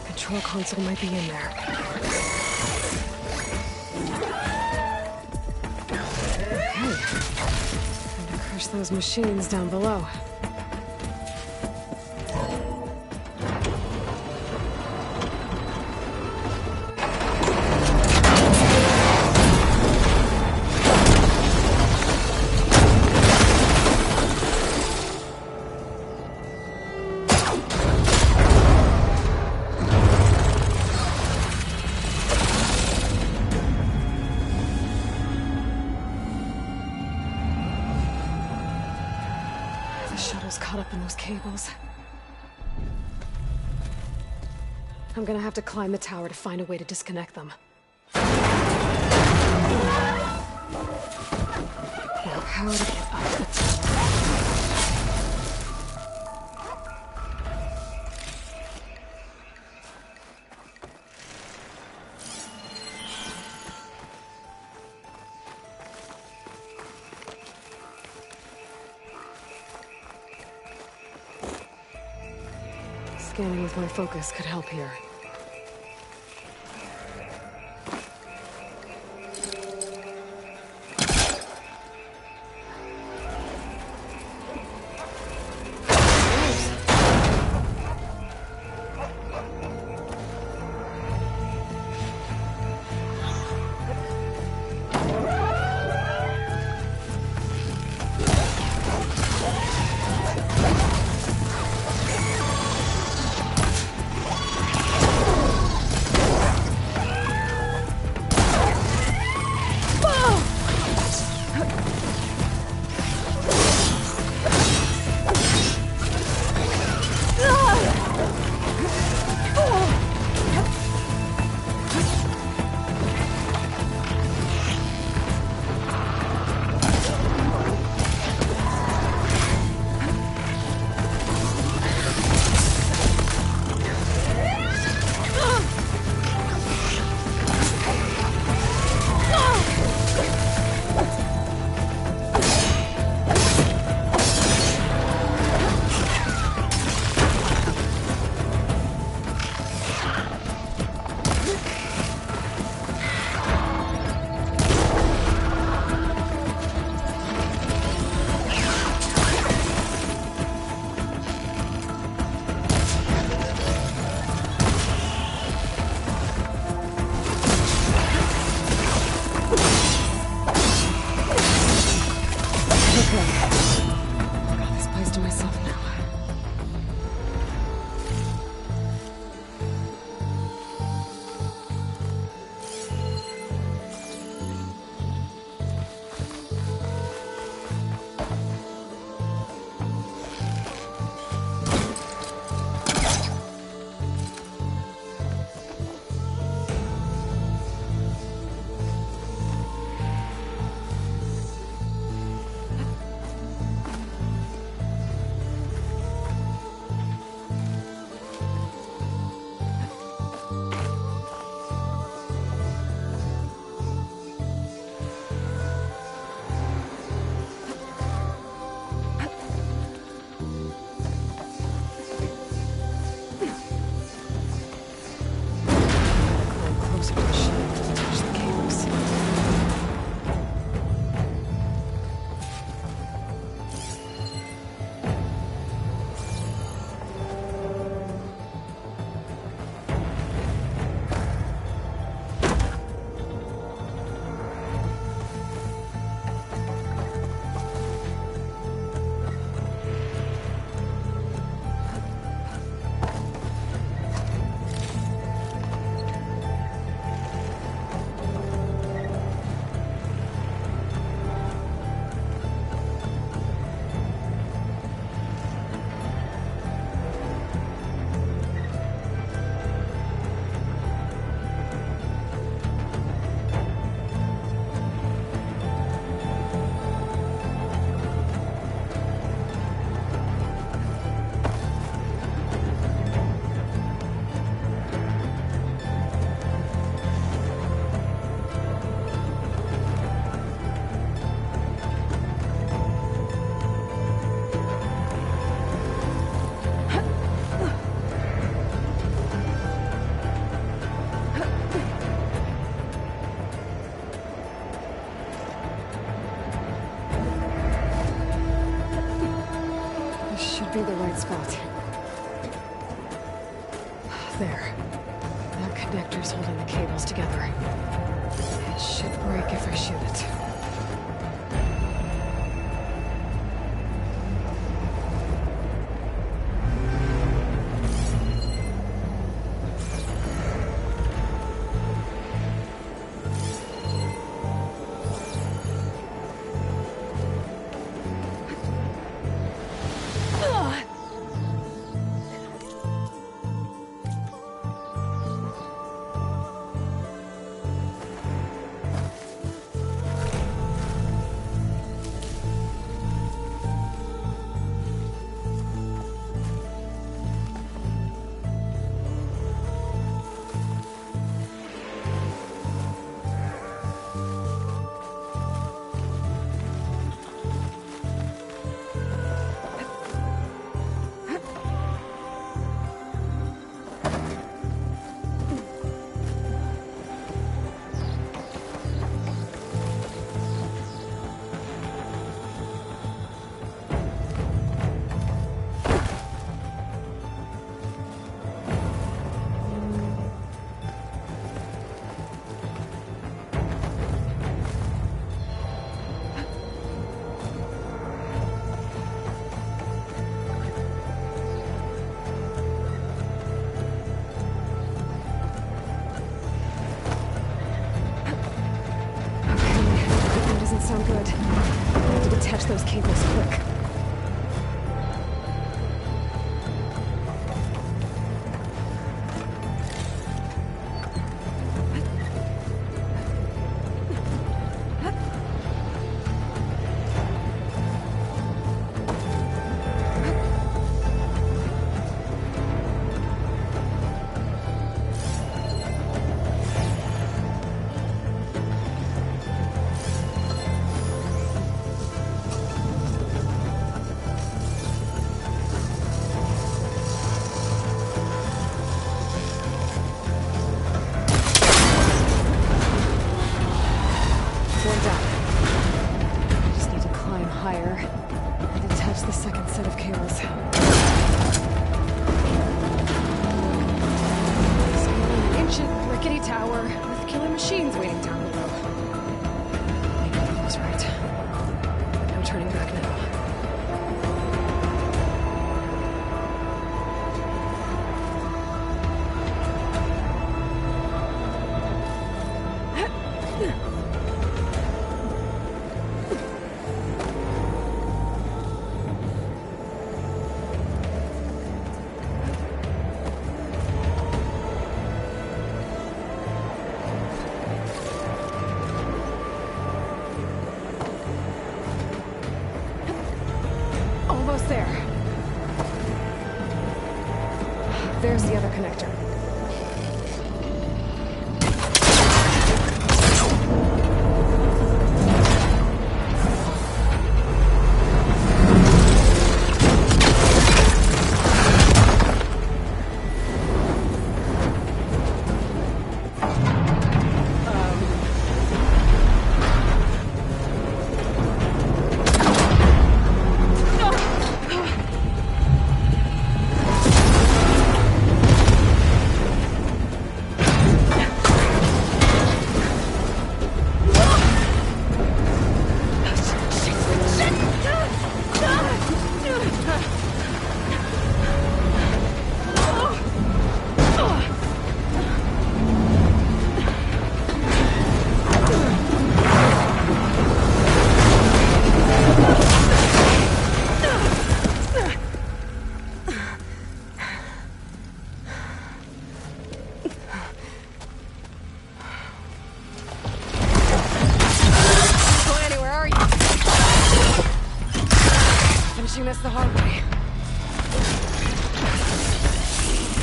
Control console might be in there. Okay. Time to crush those machines down below. Caught up in those cables. I'm gonna have to climb the tower to find a way to disconnect them. Now, how to get up the tower? Scanning with my focus could help here. should be the right spot. There. That connector's holding the cables together. It should break if I shoot it. Sound good. I need to detach those cables quick. There's the other connector. This the hard way.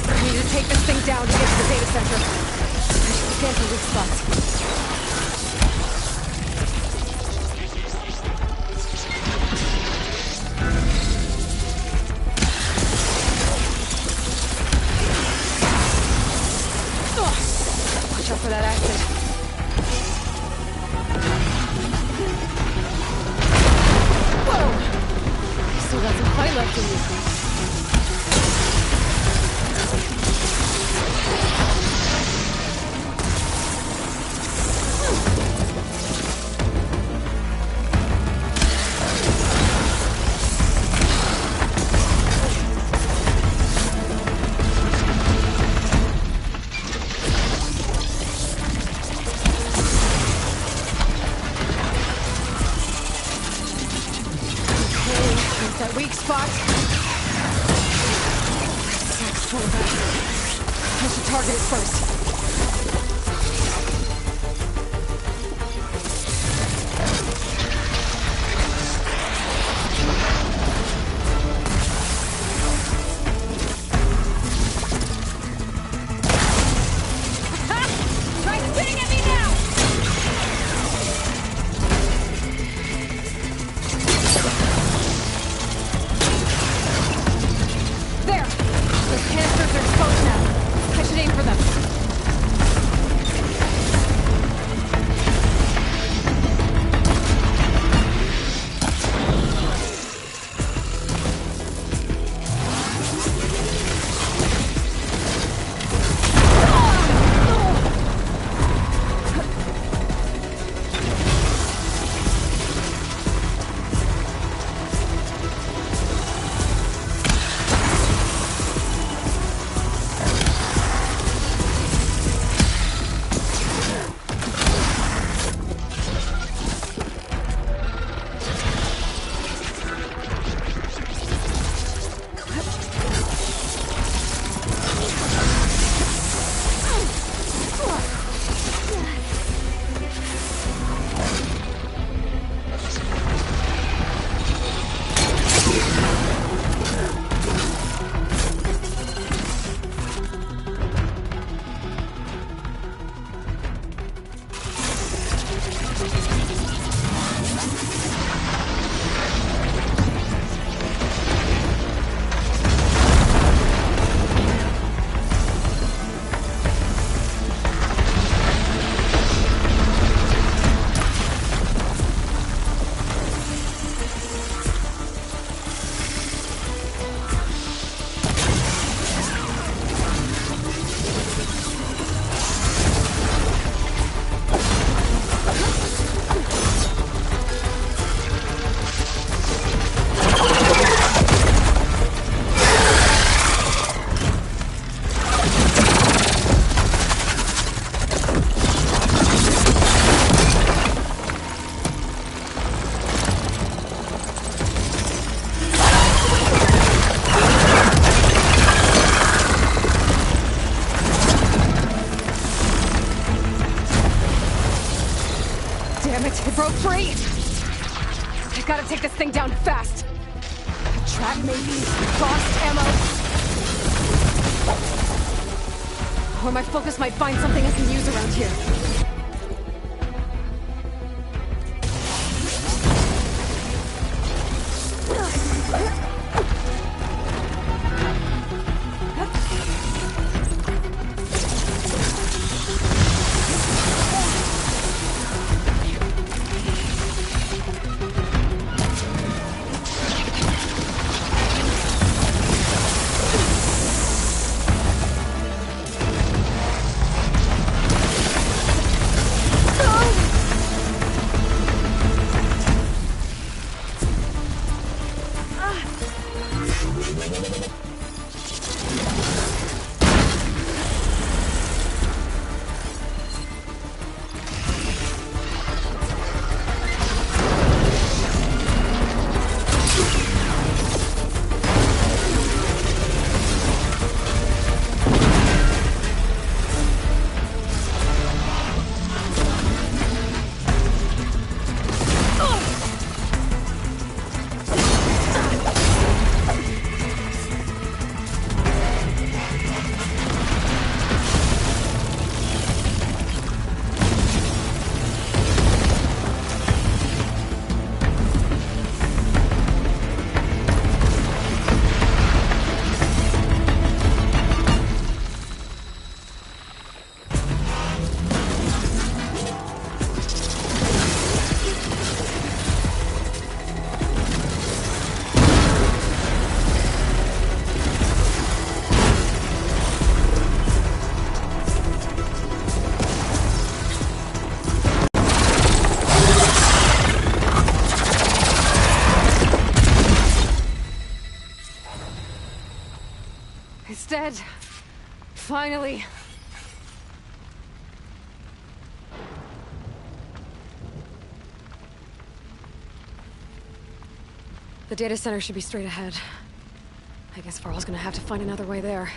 I need to take this thing down to get to the data center. I should scan for weak spots. Watch out for that acid. Still got some fight left That weak spot. Sack's full of us. I should target it first. Broke free! I gotta take this thing down fast! A trap maybe? Lost ammo? Or my focus might find something I can use around here. It's dead. Finally. The data center should be straight ahead. I guess Varl's gonna have to find another way there.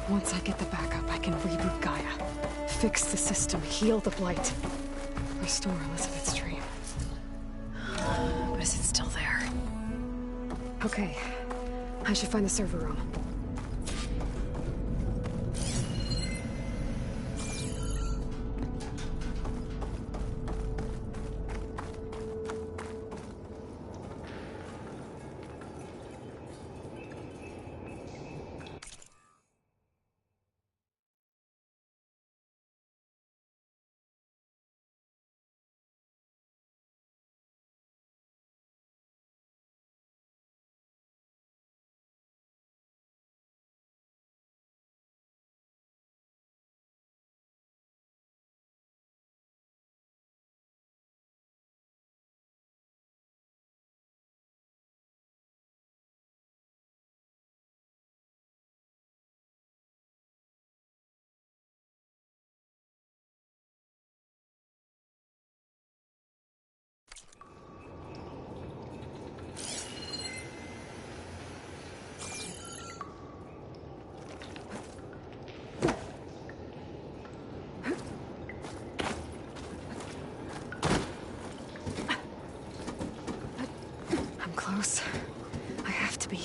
Once I get the backup, I can reboot Gaia. Fix the system, heal the Blight. Restore Elizabeth's dream. But is it still there? Okay. I should find the server room. Close. I have to be.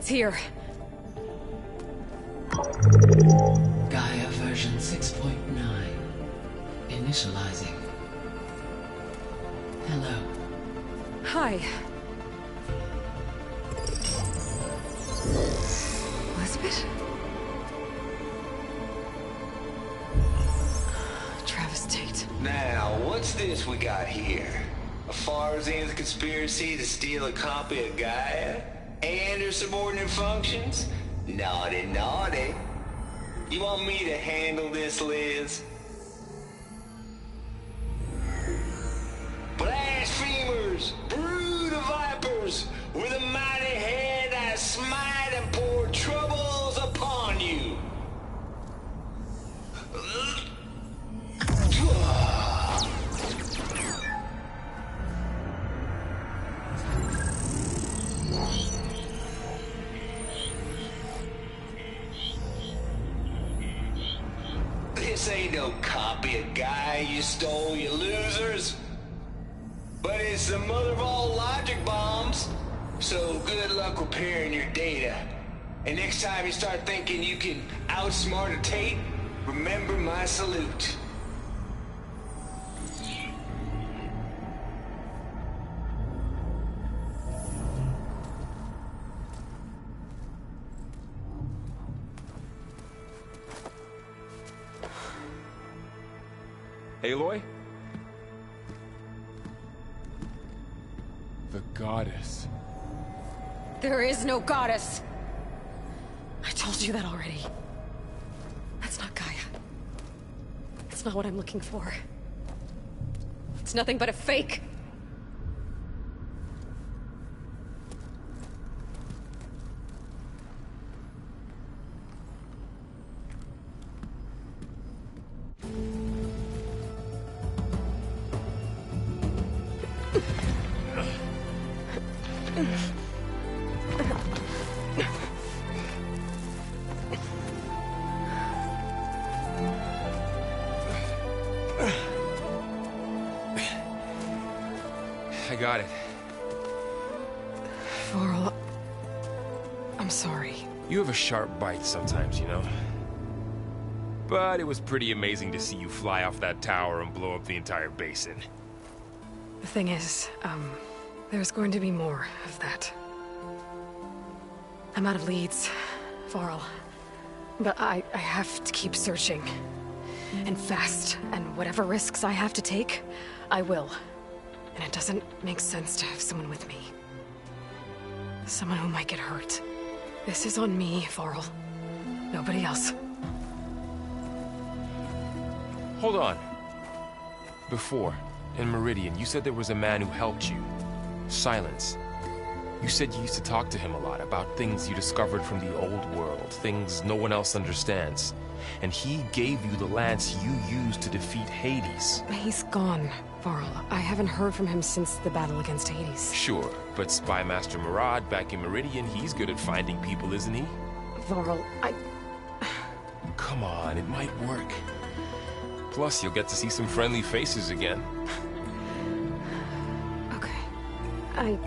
It's here. Gaia version 6.9. Initializing. Hello. Hi. Elizabeth? Travis Tate. Now, what's this we got here? A Farzan's conspiracy to steal a copy of Gaia? And her subordinate functions? Naughty, naughty. You want me to handle this, Liz? Blasphemers! Brood of vipers! With a mighty hand I smite and pour troubles upon you! This ain't no copy of Gaia you stole, you losers. But it's the mother of all logic bombs. So good luck repairing your data. And next time you start thinking you can outsmart a Tate, remember my salute. Aloy? The goddess. There is no goddess. I told you that already. That's not Gaia. It's not what I'm looking for. It's nothing but a fake. I got it. Varl, I'm sorry. You have a sharp bite sometimes, you know? But it was pretty amazing to see you fly off that tower and blow up the entire basin. The thing is, there's going to be more of that. I'm out of leads, Varl. But I have to keep searching. And fast. And whatever risks I have to take, I will. And it doesn't make sense to have someone with me. Someone who might get hurt. This is on me, Varl. Nobody else. Hold on. Before, in Meridian, you said there was a man who helped you. Silence. You said you used to talk to him a lot about things you discovered from the old world, things no one else understands. And he gave you the lance you used to defeat Hades. He's gone, Varl. I haven't heard from him since the battle against Hades. Sure, but Spy Master Murad back in Meridian, he's good at finding people, isn't he? Varl, Come on, it might work. Plus, you'll get to see some friendly faces again. Okay.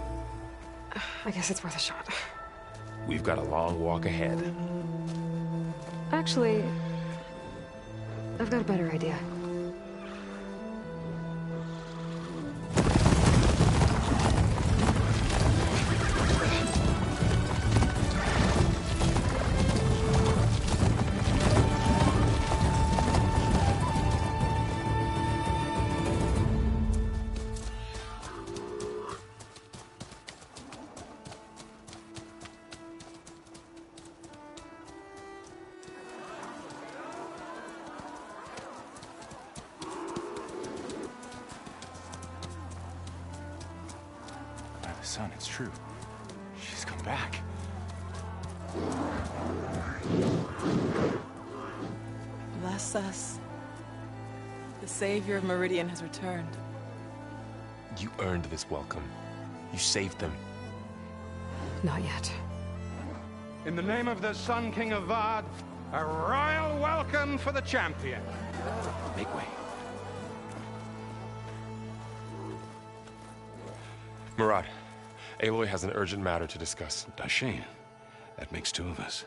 I guess it's worth a shot. We've got a long walk ahead. Actually, I've got a better idea. Son, it's true. She's come back. Bless us. The savior of Meridian has returned. You earned this welcome. You saved them. Not yet. In the name of the Sun King of Vard, a royal welcome for the champion. Make way. Murad, Aloy has an urgent matter to discuss. Dashane, That makes two of us.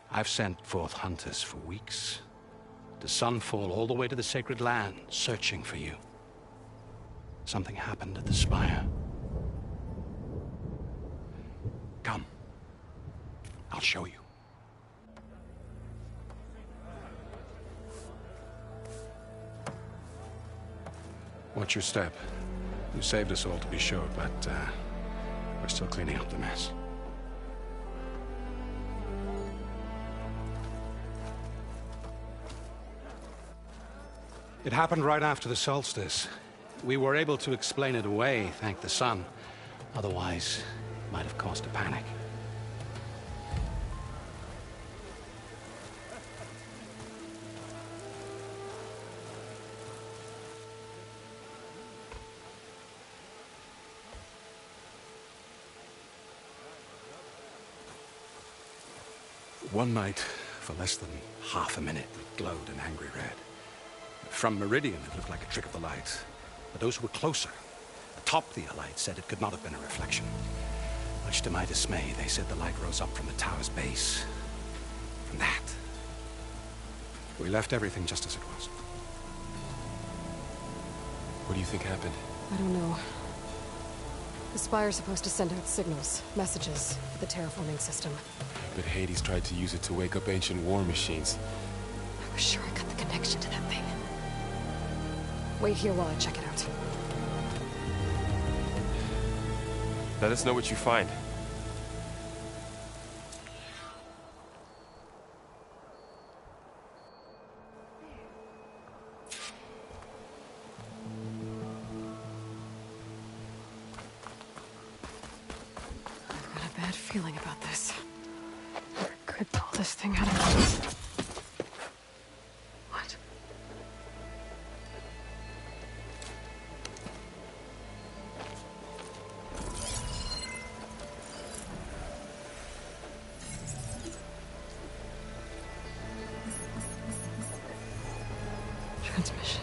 I've sent forth hunters for weeks, to Sunfall all the way to the Sacred Land, searching for you. Something happened at the Spire. Come. I'll show you. Watch your step. You saved us all, to be sure, but we're still cleaning up the mess. It happened right after the solstice. We were able to explain it away, thank the sun. Otherwise, it might have caused a panic. One night, for less than half a minute, it glowed an angry red. From Meridian, it looked like a trick of the light. But those who were closer, atop the light, said it could not have been a reflection. Much to my dismay, they said the light rose up from the tower's base. From that. We left everything just as it was. What do you think happened? I don't know. The Spire's supposed to send out signals, messages, for the terraforming system. But Hades tried to use it to wake up ancient war machines. I was sure I got the connection to that thing. Wait here while I check it out. Let us know what you find. I've got a bad feeling about this. I could pull this thing out of... What? Transmission.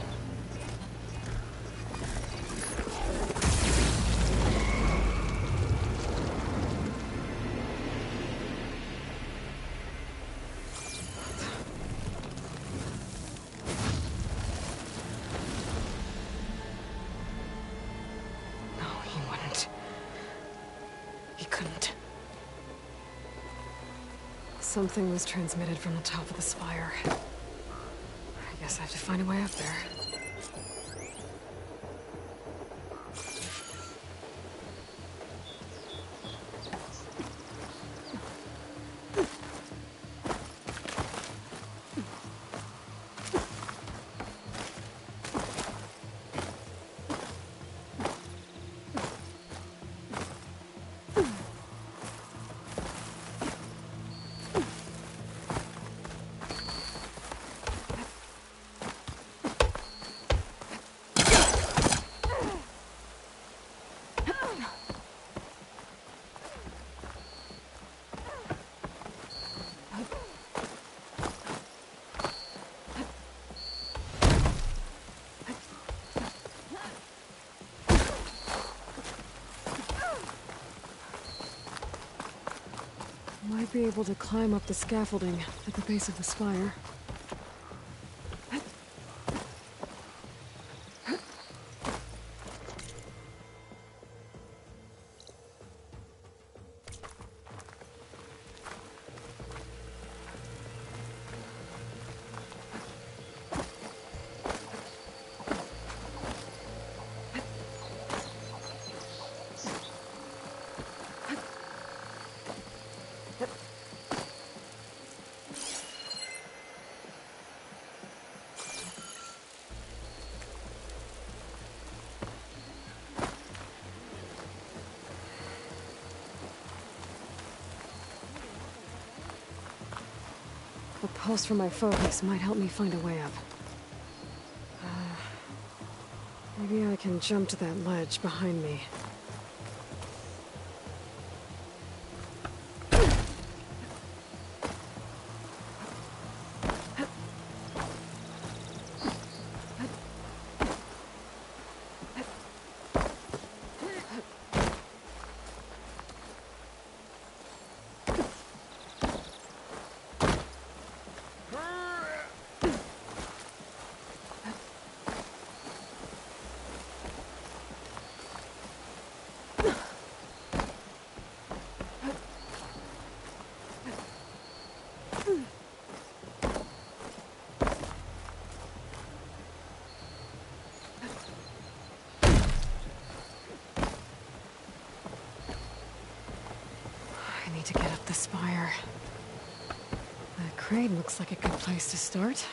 No, he wouldn't. He couldn't. Something was transmitted from the top of the spire. I guess I have to find a way up there. Might be able to climb up the scaffolding at the base of the spire. The pulse from my focus might help me find a way up. Maybe I can jump to that ledge behind me. spire. That crane looks like a good place to start.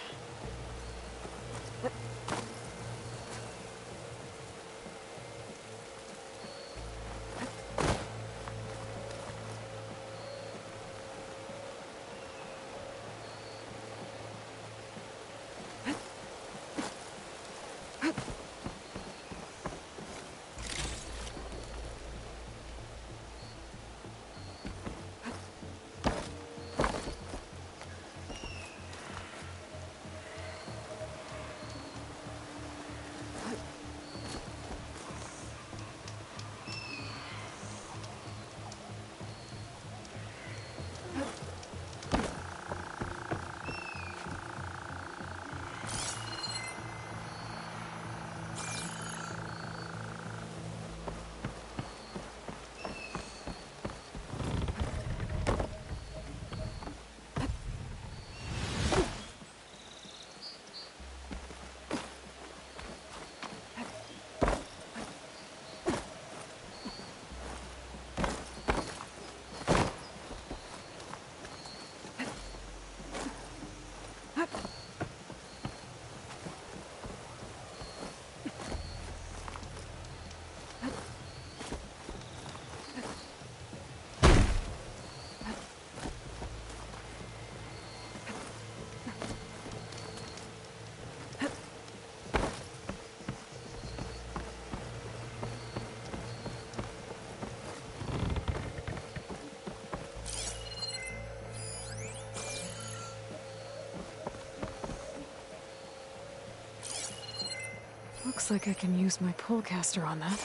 Looks like I can use my pullcaster on that.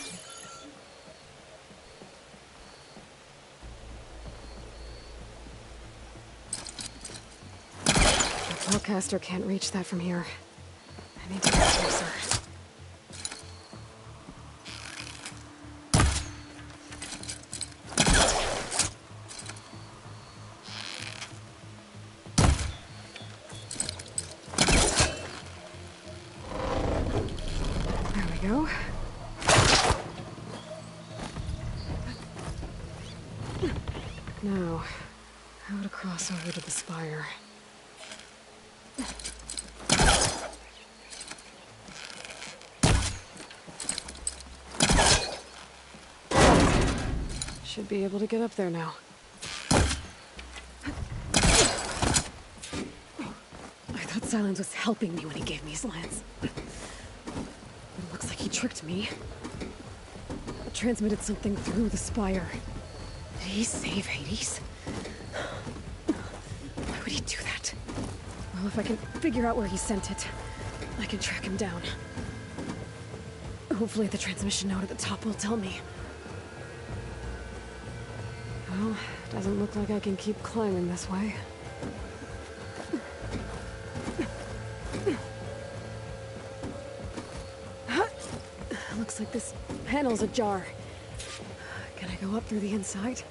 The pullcaster can't reach that from here. I need to get closer. Go. Now, how to cross over to the spire. Should be able to get up there now. I thought Silence was helping me when he gave me his lance. He tricked me. Transmitted something through the spire. Did he save Hades? Why would he do that? Well, if I can figure out where he sent it, I can track him down. Hopefully the transmission node at the top will tell me. Well, doesn't look like I can keep climbing this way. Looks like this panel's ajar. Can I go up through the inside?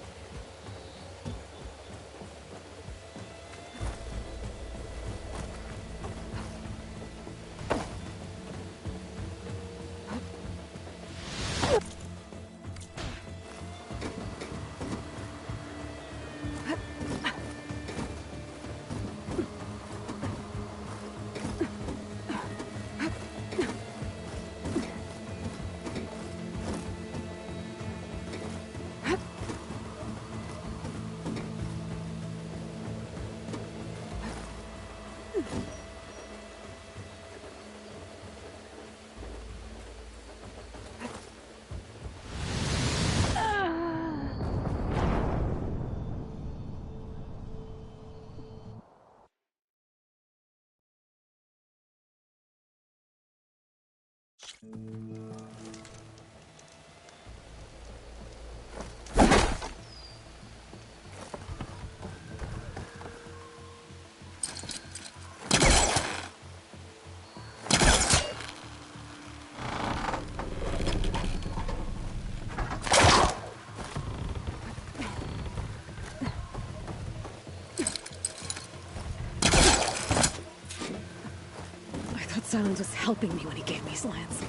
Silence was helping me when he gave me his lance.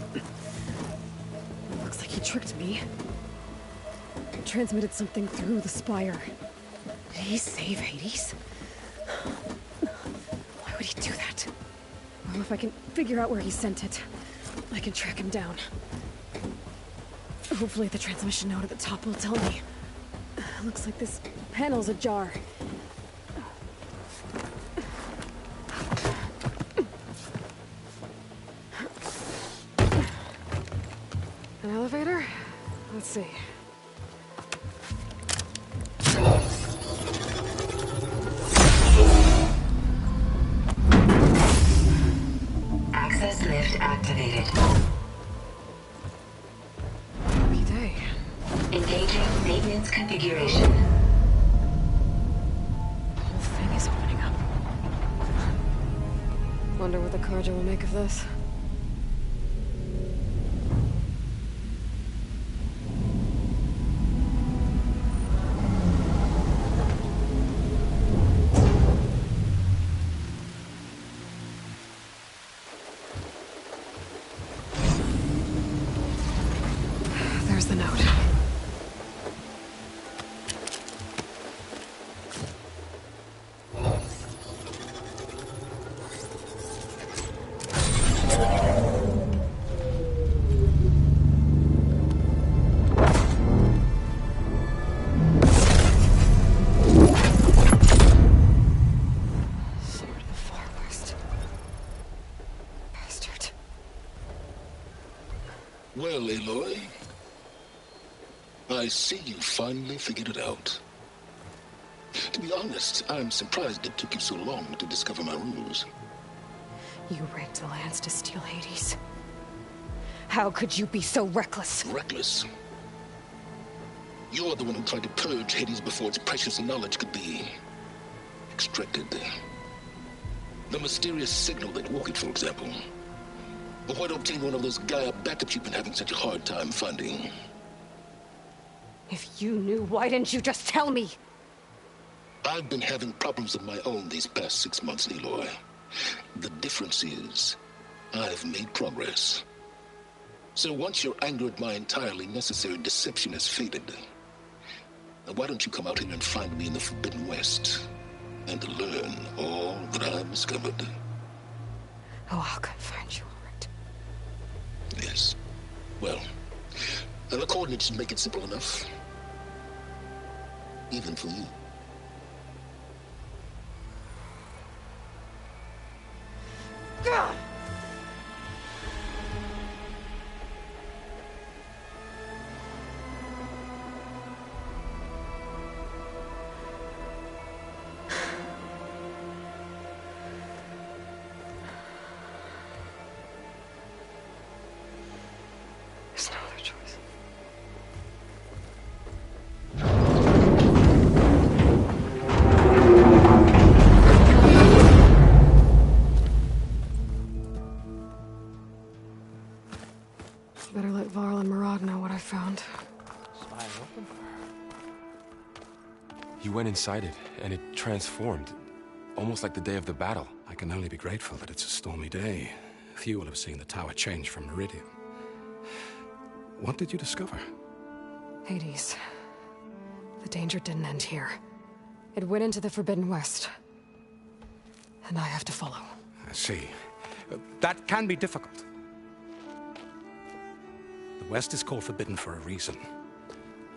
Looks like he tricked me. Transmitted something through the spire. Did he save Hades? Why would he do that? Well, if I can figure out where he sent it, I can track him down. Hopefully the transmission node at the top will tell me. Looks like this panel's ajar. An elevator? Let's see. Access lift activated. Lucky day. Engaging maintenance configuration. The whole thing is opening up. Wonder what the Carja will make of this. There's the note. Sword of the Far West. Bastard. Well, Aloy, I see you finally figured it out. To be honest, I'm surprised it took you so long to discover my rules. You rigged the lands to steal Hades. How could you be so reckless? Reckless? You're the one who tried to purge Hades before its precious knowledge could be extracted. The mysterious signal that woke it, for example. But why to obtain one of those Gaia backups you've been having such a hard time finding? If you knew, why didn't you just tell me? I've been having problems of my own these past 6 months, Aloy. The difference is, I've made progress. So once your anger at my entirely necessary deception has faded, why don't you come out here and find me in the Forbidden West and learn all that I've discovered? Oh, I'll come find you, all right. Yes. Well, the coordinates make it simple enough. Even for you. Gah! There's no other choice. Better let Varl and Murad know what I found. Spine open. You went inside it, and it transformed. Almost like the day of the battle. I can only be grateful that it's a stormy day. Few will have seen the tower change from Meridian. What did you discover? Hades. The danger didn't end here. It went into the Forbidden West. And I have to follow. I see. That can be difficult. The West is called Forbidden for a reason.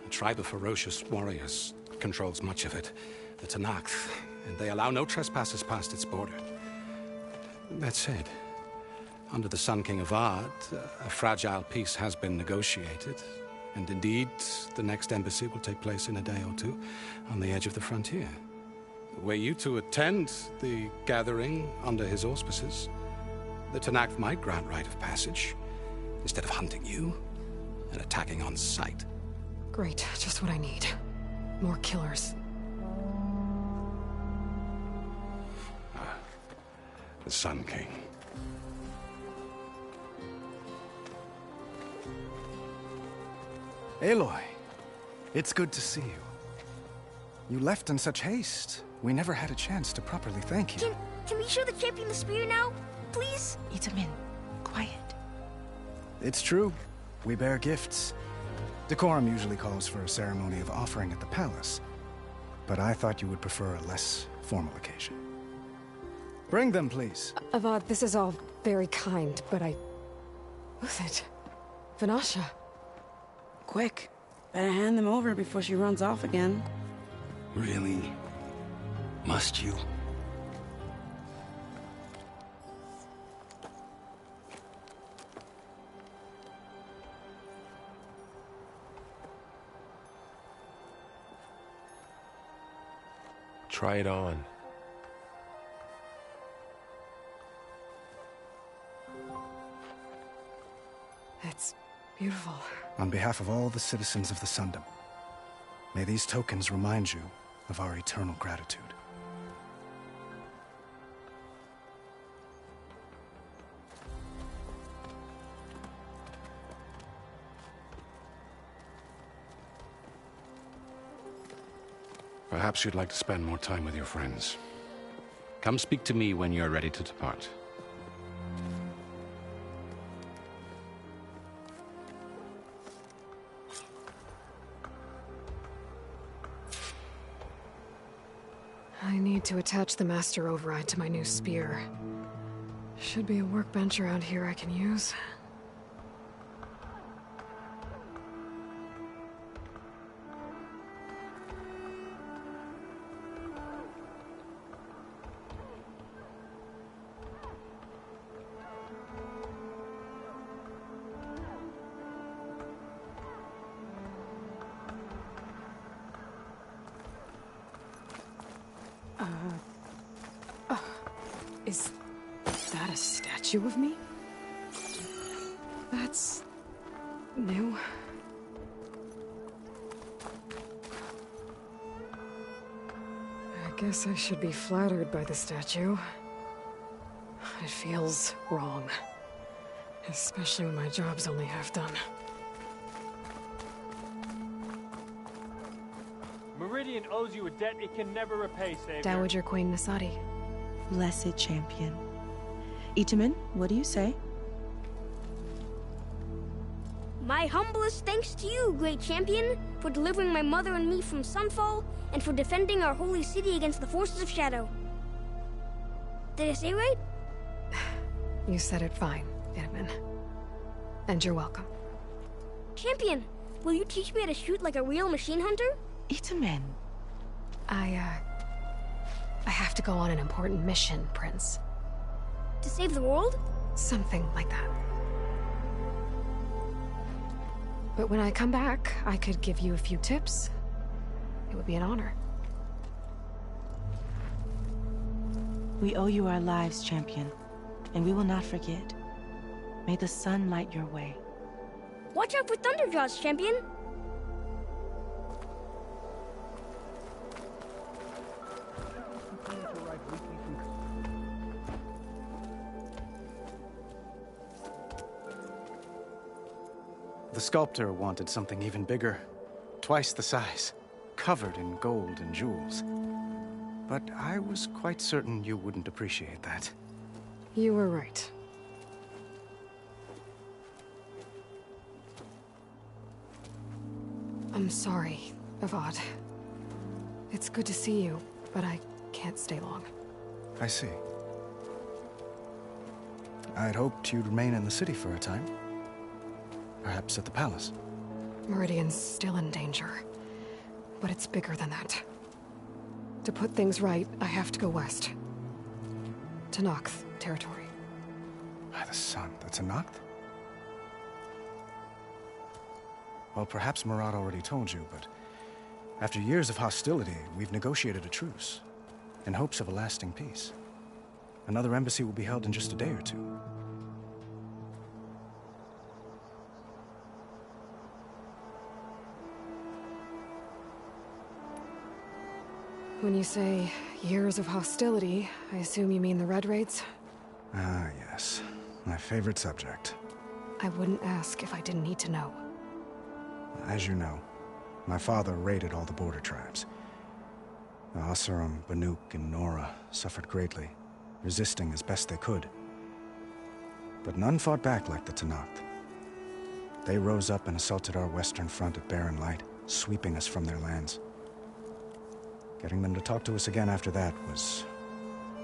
A tribe of ferocious warriors controls much of it, the Tenakth, and they allow no trespassers past its border. That said, under the Sun King Avad, a fragile peace has been negotiated, and indeed, the next embassy will take place in a day or two on the edge of the frontier. Were you to attend the gathering under his auspices, the Tenakth might grant right of passage, instead of hunting you and attacking on sight. Great, just what I need. More killers. The Sun King. Aloy, it's good to see you. You left in such haste. We never had a chance to properly thank you. Can we show the champion the spear now? Please? Itamin, quiet. It's true. We bear gifts. Decorum usually calls for a ceremony of offering at the palace. but I thought you would prefer a less formal occasion. Bring them, please. Avad, this is all very kind, but Who's it? Vanasha. Quick. Better hand them over before she runs off again. Really? Must you? Try it on. It's beautiful. On behalf of all the citizens of the Sundom, may these tokens remind you of our eternal gratitude. Perhaps you'd like to spend more time with your friends. Come speak to me when you're ready to depart. I need to attach the Master Override to my new spear. Should be a workbench around here I can use. Is that a statue of me? That's new. I guess I should be flattered by the statue. It feels wrong. Especially when my job's only half done. Meridian owes you a debt it can never repay, Savior. Dowager Queen Nasadi. Blessed champion. Itamen, what do you say? My humblest thanks to you, great champion, for delivering my mother and me from Sunfall, and for defending our holy city against the forces of Shadow. Did I say right? You said it fine, Itamen. And you're welcome. Champion, will you teach me how to shoot like a real machine hunter? Itamen. I have to go on an important mission, Prince. To save the world? Something like that. But when I come back, I could give you a few tips. It would be an honor. We owe you our lives, champion, and we will not forget. May the sun light your way. Watch out for Thunderjaws, champion! The sculptor wanted something even bigger, twice the size, covered in gold and jewels. But I was quite certain you wouldn't appreciate that. You were right. I'm sorry, Avad. It's good to see you, but I can't stay long. I see. I'd hoped you'd remain in the city for a time. Perhaps at the palace. Meridian's still in danger, but it's bigger than that. To put things right, I have to go west. To Noct territory. By the sun, that's a Noct? Well, perhaps Murad already told you, but after years of hostility, we've negotiated a truce, in hopes of a lasting peace. Another embassy will be held in just a day or two. When you say years of hostility, I assume you mean the Red Raids? Ah, yes. My favorite subject. I wouldn't ask if I didn't need to know. As you know, my father raided all the border tribes. The Oseram, Banuk, and Nora suffered greatly, resisting as best they could. But none fought back like the Tenakth. They rose up and assaulted our western front at Barren Light, sweeping us from their lands. Getting them to talk to us again after that was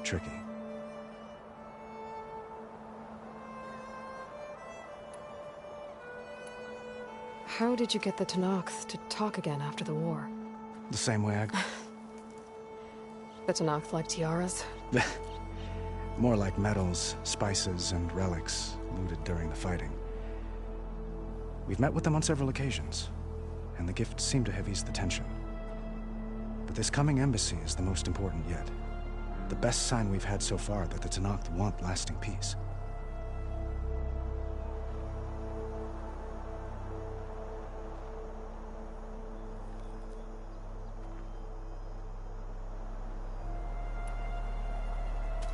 tricky. How did you get the Tenakth to talk again after the war? The same way I... The Tenakth like tiaras? More like metals, spices, and relics looted during the fighting. We've met with them on several occasions, and the gift seemed to have eased the tension. But this coming embassy is the most important yet. The best sign we've had so far that the Tenakth want lasting peace.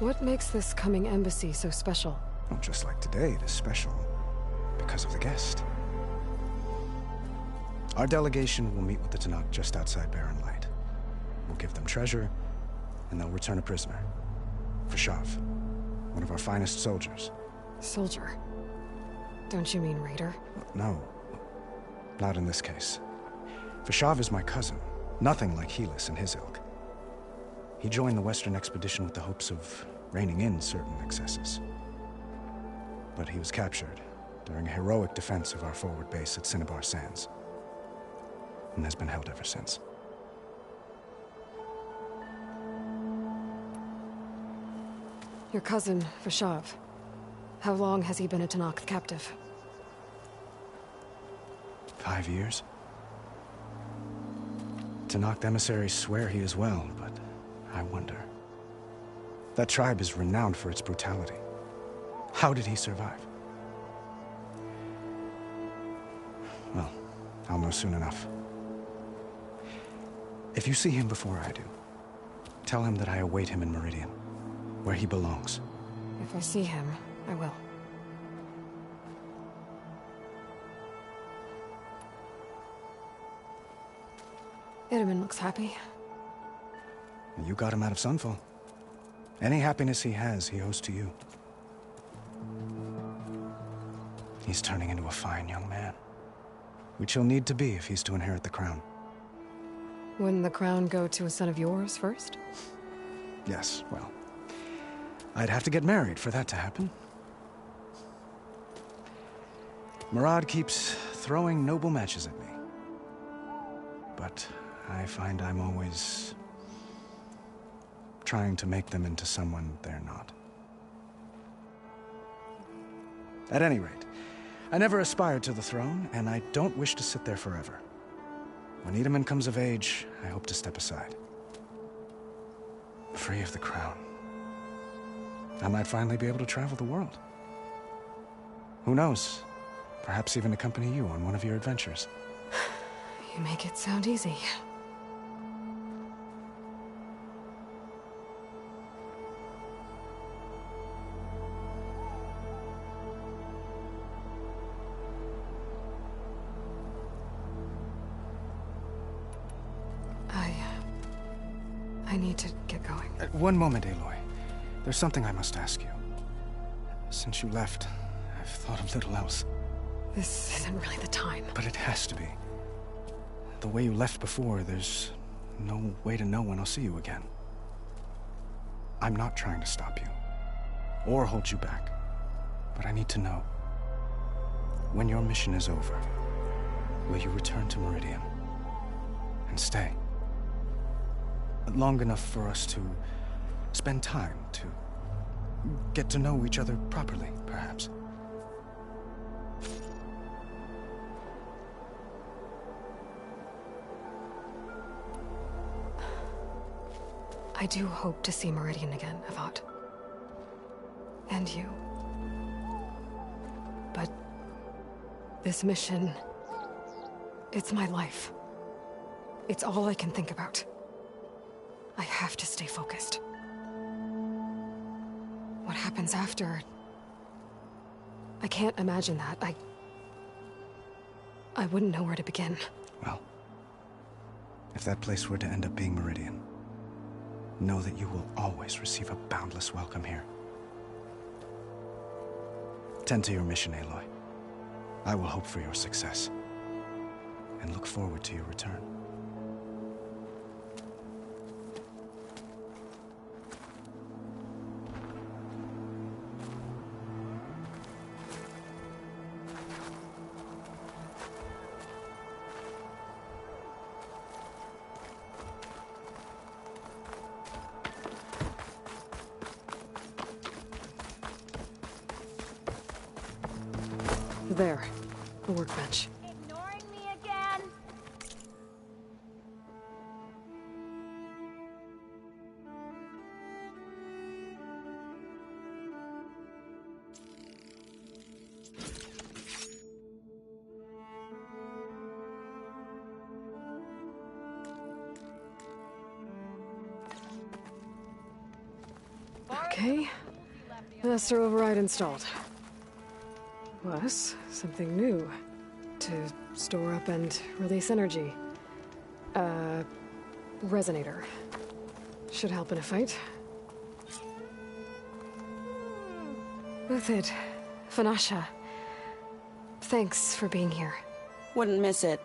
What makes this coming embassy so special? Well, just like today, it is special because of the guest. Our delegation will meet with the Tenakth just outside Barren Light. We'll give them treasure, and they'll return a prisoner. Fashav, one of our finest soldiers. Soldier? Don't you mean raider? No, not in this case. Fashav is my cousin, nothing like Helis and his ilk. He joined the Western expedition with the hopes of reining in certain excesses. But he was captured during a heroic defense of our forward base at Cinnabar Sands, and has been held ever since. Your cousin, Fashav. How long has he been a Tenakth captive? 5 years. Tenakth emissaries swear he is well, but I wonder. That tribe is renowned for its brutality. How did he survive? Well, I'll know soon enough. If you see him before I do, tell him that I await him in Meridian, where he belongs. If I see him, I will. Itamen looks happy. You got him out of Sunfall. Any happiness he has, he owes to you. He's turning into a fine young man, which he'll need to be if he's to inherit the crown. Wouldn't the crown go to a son of yours first? Yes, well, I'd have to get married for that to happen. Murad keeps throwing noble matches at me. But I find I'm always trying to make them into someone they're not. At any rate, I never aspired to the throne, and I don't wish to sit there forever. When Itamen comes of age, I hope to step aside. Free of the crown. I might finally be able to travel the world. Who knows? Perhaps even accompany you on one of your adventures. You make it sound easy. I need to get going. One moment, Aloy. There's something I must ask you. Since you left, I've thought of little else. This isn't really the time. But it has to be. The way you left before, there's no way to know when I'll see you again. I'm not trying to stop you, or hold you back. But I need to know. When your mission is over, will you return to Meridian? And stay? Long enough for us to spend time, to get to know each other properly, perhaps. I do hope to see Meridian again, Avad. And you. But this mission, it's my life. It's all I can think about. I have to stay focused. What happens after? I can't imagine that. I wouldn't know where to begin. Well, if that place were to end up being Meridian, know that you will always receive a boundless welcome here. Tend to your mission, Aloy. I will hope for your success, and look forward to your return. There. A workbench. Ignoring me again? Okay. Master override installed. Plus, something new. To store up and release energy. Resonator. Should help in a fight. Uthid. Vanasha. Thanks for being here. Wouldn't miss it.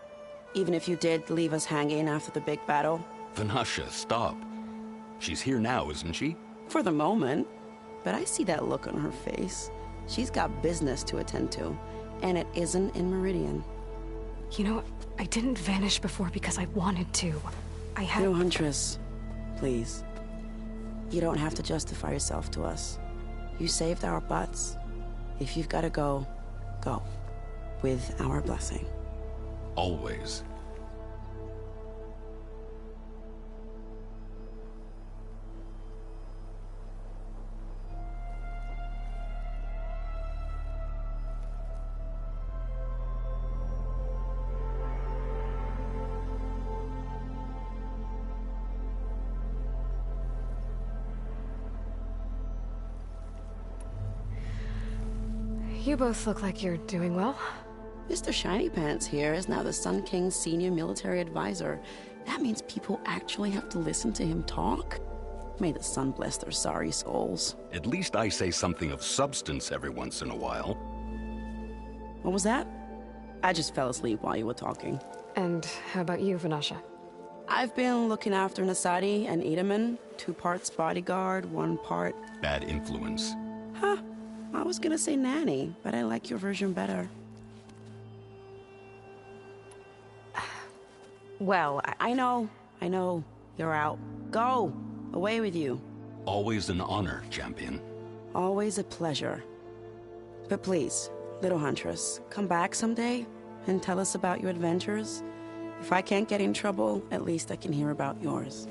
Even if you did leave us hanging after the big battle. Vanasha, stop. She's here now, isn't she? For the moment. But I see that look on her face. She's got business to attend to. And it isn't in Meridian. You know, I didn't vanish before because I wanted to. I had... No, Huntress. Please. You don't have to justify yourself to us. You saved our butts. If you've got to go, go. With our blessing. Always. You both look like you're doing well. Mr. Shiny Pants here is now the Sun King's senior military advisor. That means people actually have to listen to him talk? May the sun bless their sorry souls. At least I say something of substance every once in a while. What was that? I just fell asleep while you were talking. And how about you, Vanasha? I've been looking after Nasadi and Edaman. 2 parts bodyguard, 1 part... Bad influence. Huh. I was gonna say nanny, but I like your version better. Well, I know. You're out. Go! Away with you. Always an honor, champion. Always a pleasure. But please, little Huntress, come back someday and tell us about your adventures. If I can't get in trouble, at least I can hear about yours.